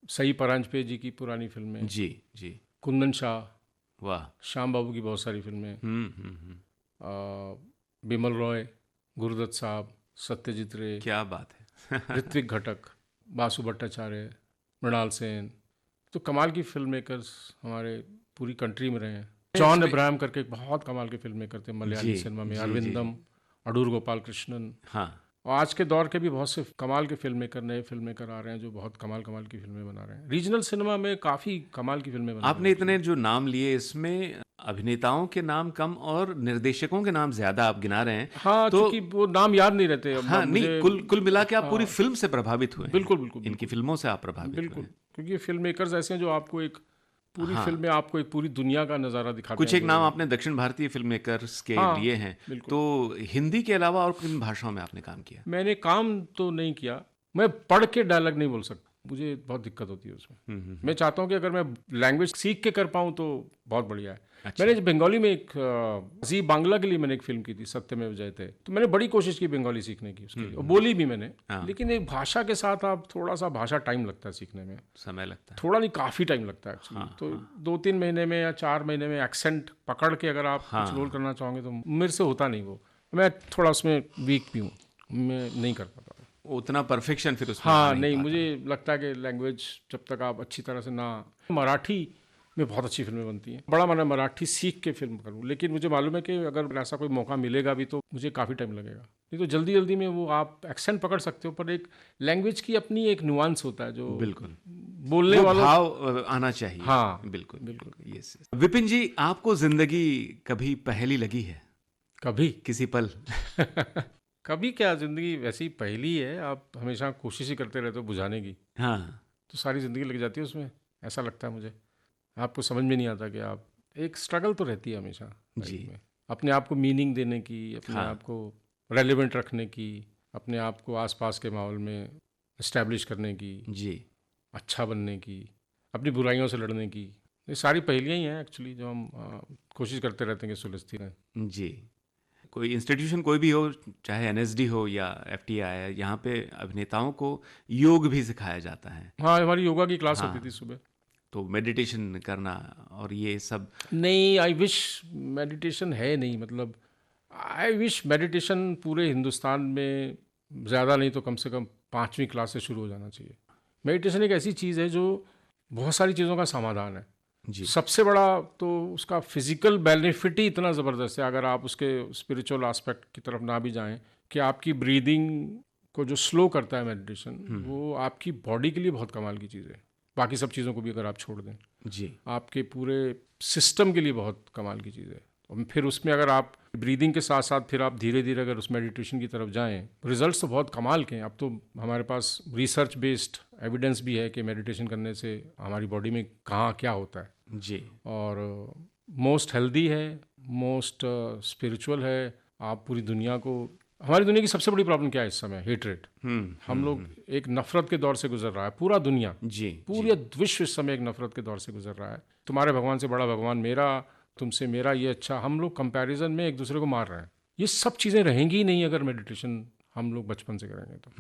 सई परांजपे जी की पुरानी फिल्में, जी, जी। कुंदन शाह, वाह। श्याम बाबू की बहुत सारी फिल्में, बिमल रॉय, गुरुदत्त साहब, सत्यजीत रे, क्या बात है। ऋत्विक घटक, बासु भट्टाचार्य, मृणाल सेन। तो कमाल की फिल्म मेकर्स हमारे पूरी कंट्री में रहे हैं। जॉन अब्राहम करके एक बहुत कमाल के फिल्म मेकर थे मलयाली सिनेमा में, अरविंदम, अडूर गोपाल कृष्णन। हाँ, और आज के दौर के भी बहुत से कमाल के फिल्म मेकर, नए फिल्म मेकर आ रहे हैं जो बहुत कमाल कमाल की फिल्में बना रहे हैं। रीजनल सिनेमा में काफ़ी कमाल की फिल्में बना रहे आपने हैं। इतने जो नाम लिए, इसमें अभिनेताओं के नाम कम और निर्देशकों के नाम ज्यादा आप गिना रहे हैं। हाँ, तो क्योंकि वो नाम याद नहीं रहते। अब हाँ, मुझे नहीं, कुल मिला के आप पूरी फिल्म से प्रभावित हुए हैं। बिल्कुल बिल्कुल इनकी फिल्मों से आप प्रभावित हुए बिल्कुल, हैं। क्योंकि फिल्म मेकर्स ऐसे हैं जो आपको एक पूरी फिल्म में आपको एक पूरी दुनिया का नज़ारा दिखाते कुछ हैं। एक नाम आपने दक्षिण भारतीय फिल्म मेकर्स के हाँ, लिए हैं, बिल्कुल। तो हिंदी के अलावा और किन भाषाओं में आपने काम किया? मैंने काम तो नहीं किया, मैं पढ़ के डायलॉग नहीं बोल सकता, मुझे बहुत दिक्कत होती है उसमें। मैं चाहता हूँ कि अगर मैं लैंग्वेज सीख के कर पाऊँ तो बहुत बढ़िया है। अच्छा। मैंने बंगाली में एक जी बांग्ला के लिए मैंने एक फिल्म की थी, सत्यमेव जयते। तो मैंने बड़ी कोशिश की बंगाली सीखने की उसके लिए, और बोली भी मैंने। लेकिन एक भाषा के साथ आप थोड़ा सा भाषा टाइम लगता है सीखने में, समय लगता है। थोड़ा नहीं काफ़ी टाइम लगता है एक्चुअली। तो 2-3 महीने में या 4 महीने में एक्सेंट पकड़ के अगर आप कुछ रोल करना चाहोगे तो मेरे से होता नहीं वो। मैं थोड़ा उसमें वीक भी हूँ, मैं नहीं कर पाता। उतना परफेक्शन फिर उसमें हाँ, आ नहीं, पाता। मुझे लगता है कि लैंग्वेज जब तक आप अच्छी तरह से ना। मराठी में बहुत अच्छी फिल्में बनती हैं, बड़ा मन है मराठी सीख के फिल्म करूँ, लेकिन मुझे मालूम है कि अगर ऐसा कोई मौका मिलेगा भी तो मुझे काफ़ी टाइम लगेगा। नहीं तो जल्दी जल्दी में वो आप एक्सेंट पकड़ सकते हो, पर एक लैंग्वेज की अपनी एक नुआंस होता है जो बिल्कुल बोलने वो वालों। भाव आना चाहिए। हाँ, बिल्कुल बिल्कुल। यस। विपिन जी, आपको जिंदगी कभी पहेली लगी है कभी किसी पल? कभी क्या, जिंदगी वैसी पहेली है, आप हमेशा कोशिश ही करते रहते हो बुझाने की, हाँ तो सारी ज़िंदगी लग जाती है उसमें, ऐसा लगता है मुझे। आपको समझ में नहीं आता कि आप, एक स्ट्रगल तो रहती है हमेशा जी। लाइफ में, अपने आप को मीनिंग देने की, अपने आप को रेलेवेंट रखने की, अपने आप को आसपास के माहौल में इस्टेब्लिश करने की, जी। अच्छा बनने की, अपनी बुराइयों से लड़ने की। ये सारी पहेलियाँ ही हैं एक्चुअली, जो हम कोशिश करते रहते हैं कि सुलझती रहें। जी। कोई इंस्टीट्यूशन कोई भी हो, चाहे एनएसडी हो या एफटीआई, यहाँ पे अभिनेताओं को योग भी सिखाया जाता है। हाँ, हमारी योगा की क्लास होती थी सुबह। तो मेडिटेशन करना और ये सब। नहीं, आई विश मेडिटेशन है नहीं, मतलब आई विश मेडिटेशन पूरे हिंदुस्तान में ज़्यादा नहीं तो कम से कम 5वीं क्लास से शुरू हो जाना चाहिए। मेडिटेशन एक ऐसी चीज़ है जो बहुत सारी चीज़ों का समाधान है। जी। सबसे बड़ा तो उसका फिजिकल बेनिफिट ही इतना ज़बरदस्त है, अगर आप उसके स्पिरिचुअल एस्पेक्ट की तरफ ना भी जाएं, कि आपकी ब्रीदिंग को जो स्लो करता है मेडिटेशन, वो आपकी बॉडी के लिए बहुत कमाल की चीज़ है। बाकी सब चीज़ों को भी अगर आप छोड़ दें, जी। आपके पूरे सिस्टम के लिए बहुत कमाल की चीज़ है। और फिर उसमें अगर आप ब्रीदिंग के साथ साथ फिर आप धीरे धीरे अगर उस मेडिटेशन की तरफ जाएं, रिजल्ट्स तो बहुत कमाल के हैं। अब तो हमारे पास रिसर्च बेस्ड एविडेंस भी है कि मेडिटेशन करने से हमारी बॉडी में कहाँ क्या होता है। जी। और मोस्ट हेल्दी है, मोस्ट स्पिरिचुअल है। आप पूरी दुनिया को, हमारी दुनिया की सबसे बड़ी प्रॉब्लम क्या है इस समय? हेटरेट। हम लोग एक नफरत के दौर से गुजर रहा है, पूरा दुनिया, जी। पूरे विश्व इस समय एक नफरत के दौर से गुजर रहा है। तुम्हारे भगवान से बड़ा भगवान मेरा, तुमसे मेरा ये अच्छा, हम लोग कंपैरिजन में एक दूसरे को मार रहे हैं। ये सब चीज़ें रहेंगी ही नहीं अगर मेडिटेशन हम लोग बचपन से करेंगे तो।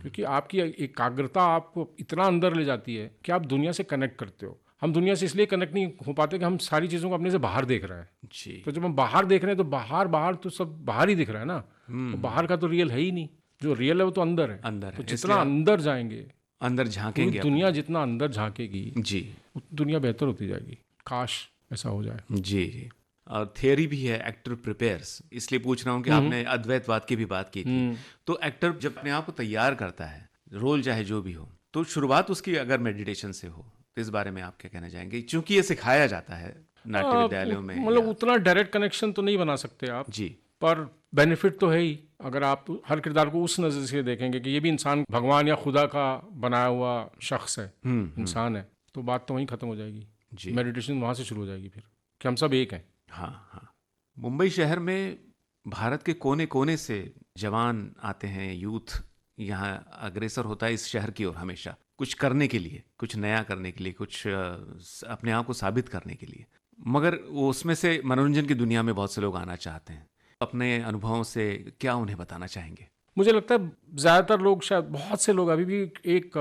क्योंकि आपकी एकाग्रता आपको इतना अंदर ले जाती है कि आप दुनिया से कनेक्ट करते हो। हम दुनिया से इसलिए कनेक्ट नहीं हो पाते कि हम सारी चीज़ों को अपने से बाहर देख रहे हैं। जी। तो जब हम बाहर देख रहे हैं तो बाहर बाहर तो सब बाहर ही दिख रहा है ना, तो बाहर का तो रियल है ही नहीं। जो रियल है वो तो अंदर है। अंदर तो है, जितना इसलिए आप अंदर जाएंगे, अंदर पूरी झांकेंगे दुनिया जितना अंदर झांकेगी, जी। उतनी दुनिया बेहतर होती जाएगी। काश ऐसा हो जाए। जी। जी। और थियरी भी है, एक्टर प्रिपेयर्स, इसलिए पूछ रहा हूँ कि आपने अद्वैतवाद की भी बात की थी। तो एक्टर जब अपने आप को तैयार करता है, रोल चाहे जो भी हो, तो शुरुआत उसकी अगर मेडिटेशन से हो, तो इस बारे में आप क्या कहना चाहेंगे? क्योंकि ये सिखाया जाता है नाट्य विद्यालयों में मतलब या- उतना डायरेक्ट कनेक्शन तो नहीं बना सकते आप, जी। पर बेनिफिट तो है ही। अगर आप हर किरदार को उस नज़र से देखेंगे कि ये भी इंसान, भगवान या खुदा का बनाया हुआ शख्स है, इंसान है, तो बात तो वहीं ख़त्म हो जाएगी। जी। मेडिटेशन वहाँ से शुरू हो जाएगी फिर, कि हम सब एक हैं। हाँ, हाँ। मुंबई शहर में भारत के कोने कोने से जवान आते हैं, यूथ यहाँ अग्रसर होता है इस शहर की ओर, हमेशा कुछ करने के लिए, कुछ नया करने के लिए, कुछ अपने आप को साबित करने के लिए। मगर वो उसमें से मनोरंजन की दुनिया में बहुत से लोग आना चाहते हैं। अपने अनुभवों से क्या उन्हें बताना चाहेंगे? मुझे लगता है ज़्यादातर लोग, शायद बहुत से लोग अभी भी एक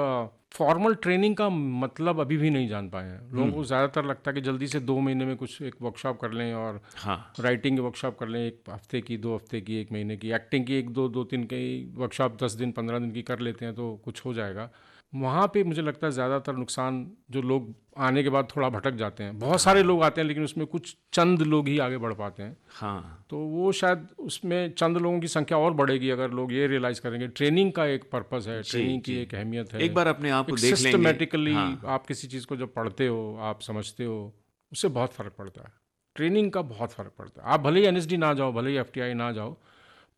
फॉर्मल ट्रेनिंग का मतलब अभी भी नहीं जान पाए हैं। लोगों को ज़्यादातर लगता है कि जल्दी से 2 महीने में कुछ एक वर्कशॉप कर लें, और हाँ। राइटिंग की वर्कशॉप कर लें 1 हफ्ते की, 2 हफ्ते की, 1 महीने की, एक्टिंग की 1-2-2-3 की वर्कशॉप 10 दिन 15 दिन की कर लेते हैं तो कुछ हो जाएगा। वहाँ पे मुझे लगता है ज़्यादातर नुकसान, जो लोग आने के बाद थोड़ा भटक जाते हैं। बहुत सारे लोग आते हैं लेकिन उसमें कुछ चंद लोग ही आगे बढ़ पाते हैं। हाँ। तो वो शायद उसमें चंद लोगों की संख्या और बढ़ेगी अगर लोग ये रियलाइज़ करेंगे ट्रेनिंग का एक पर्पस है, ट्रेनिंग की एक अहमियत है। एक बार अपने आप को देख लेंगे। सिस्टमेटिकली हाँ। आप किसी चीज़ को जब पढ़ते हो, आप समझते हो, उससे बहुत फ़र्क पड़ता है। ट्रेनिंग का बहुत फ़र्क पड़ता है। आप भले ही एनएसडी ना जाओ, भले ही एफटीआई ना जाओ,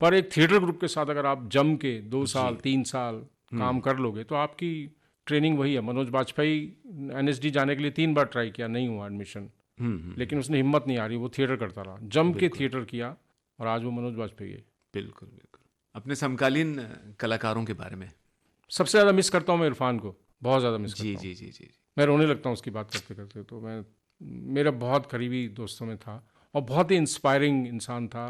पर एक थिएटर ग्रुप के साथ अगर आप जम के 2 साल 3 साल काम कर लोगे तो आपकी ट्रेनिंग वही है। मनोज बाजपेयी एनएसडी जाने के लिए 3 बार ट्राई किया, नहीं हुआ एडमिशन, लेकिन उसने हिम्मत नहीं हारी, वो थिएटर करता रहा, जम के थिएटर किया, और आज वो मनोज बाजपेयी है। बिल्कुल, बिल्कुल। अपने समकालीन कलाकारों के बारे में? सबसे ज़्यादा मिस करता हूँ मैं इरफान को, बहुत ज़्यादा मिस करता जी, हूँ। जी, जी, जी। मैं रोने लगता हूँ उसकी बात करते करते। तो मैं, मेरा बहुत करीबी दोस्तों में था और बहुत ही इंस्पायरिंग इंसान था।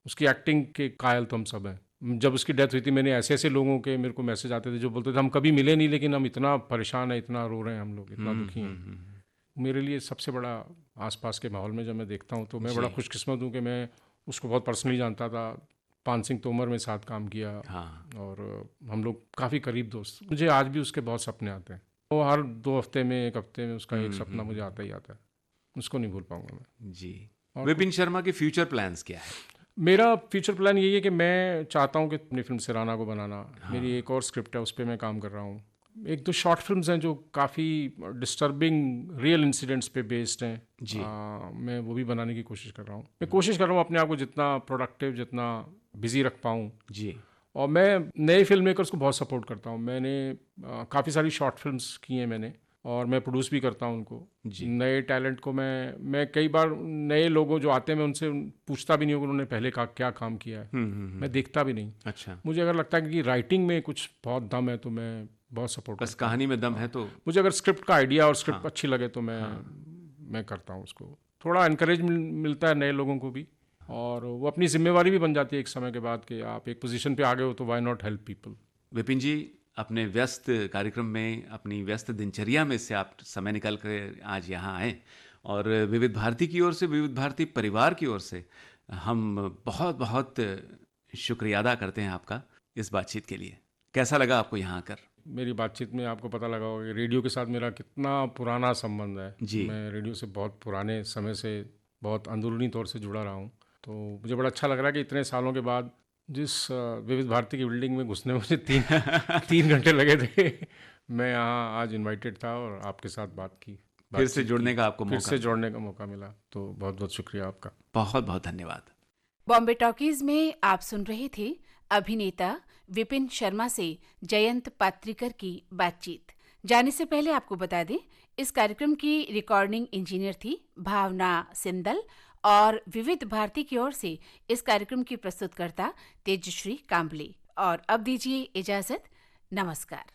उसकी एक्टिंग के कायल तो हम सब हैं। जब उसकी डेथ हुई थी, मैंने ऐसे ऐसे लोगों के मेरे को मैसेज आते थे जो बोलते थे हम कभी मिले नहीं, लेकिन हम इतना परेशान हैं, इतना रो रहे हैं हम लोग, इतना दुखी हैं। मेरे लिए सबसे बड़ा, आसपास के माहौल में जब मैं देखता हूँ तो मैं बड़ा खुशकिस्मत हूँ कि मैं उसको बहुत पर्सनली जानता था। पान सिंह तोमर में साथ काम किया। हाँ। और हम लोग काफ़ी करीब दोस्त। मुझे आज भी उसके बहुत सपने आते हैं। वो हर 2 हफ्ते में, 1 हफ्ते में उसका एक सपना मुझे आता ही आता है। उसको नहीं भूल पाऊंगा मैं। जी। विपिन शर्मा के फ्यूचर प्लान्स क्या है? मेरा फ्यूचर प्लान यही है कि मैं चाहता हूँ कि अपनी फिल्म सिराना को बनाना। मेरी एक और स्क्रिप्ट है, उस पर मैं काम कर रहा हूँ। 1-2 शॉर्ट फिल्म्स हैं जो काफ़ी डिस्टर्बिंग रियल इंसिडेंट्स पे बेस्ड हैं जी। मैं वो भी बनाने की कोशिश कर रहा हूँ। मैं कोशिश कर रहा हूँ अपने आप को जितना प्रोडक्टिव, जितना बिजी रख पाऊँ। जी। और मैं नए फिल्म मेकर्स को बहुत सपोर्ट करता हूँ। मैंने काफ़ी सारी शॉर्ट फिल्म्स की हैं मैंने, और मैं प्रोड्यूस भी करता हूँ उनको। नए टैलेंट को मैं कई बार नए लोगों जो आते हैं मैं उनसे पूछता भी नहीं हूँ कि उन्होंने पहले क्या काम किया है। मैं देखता भी नहीं। अच्छा। मुझे अगर लगता है कि राइटिंग में कुछ बहुत दम है तो मैं बहुत सपोर्ट बस कहानी में दम है तो मुझे अगर स्क्रिप्ट का आइडिया और स्क्रिप्ट अच्छी लगे तो मैं करता हूँ उसको। थोड़ा इनकरेज मिलता है नए लोगों को भी, और वो अपनी जिम्मेवारी भी बन जाती है एक समय के बाद कि आप एक पोजीशन पे आ गए हो तो why not help people. Vipin ji, अपने व्यस्त कार्यक्रम में, अपनी व्यस्त दिनचर्या में से आप समय निकाल कर आज यहाँ आए, और विविध भारती की ओर से, विविध भारती परिवार की ओर से हम बहुत बहुत शुक्रिया अदा करते हैं आपका इस बातचीत के लिए। कैसा लगा आपको यहाँ आकर? मेरी बातचीत में आपको पता लगा होगा कि रेडियो के साथ मेरा कितना पुराना संबंध है। जी। मैं रेडियो से बहुत पुराने समय से बहुत अंदरूनी तौर से जुड़ा रहा हूँ। तो मुझे बड़ा अच्छा लग रहा है कि इतने सालों के बाद जिस विविध भारती की बिल्डिंग में घुसने में मुझे 3 घंटे लगे थे, मैं यहाँ आज इनवाइटेड था और आपके साथ फिर से जुड़ने का आपको फिर मौका से जोड़ने का मौका मिला। तो बहुत बहुत शुक्रिया आपका। बहुत बहुत धन्यवाद। बॉम्बे टॉकीज में आप सुन रहे थे अभिनेता विपिन शर्मा से जयंत पात्रिकर की बातचीत। जाने से पहले आपको बता दें, इस कार्यक्रम की रिकॉर्डिंग इंजीनियर थी भावना सिंदल और विविध भारती की ओर से इस कार्यक्रम की प्रस्तुतकर्ता तेजश्री कांबले। और अब दीजिए इजाजत। नमस्कार।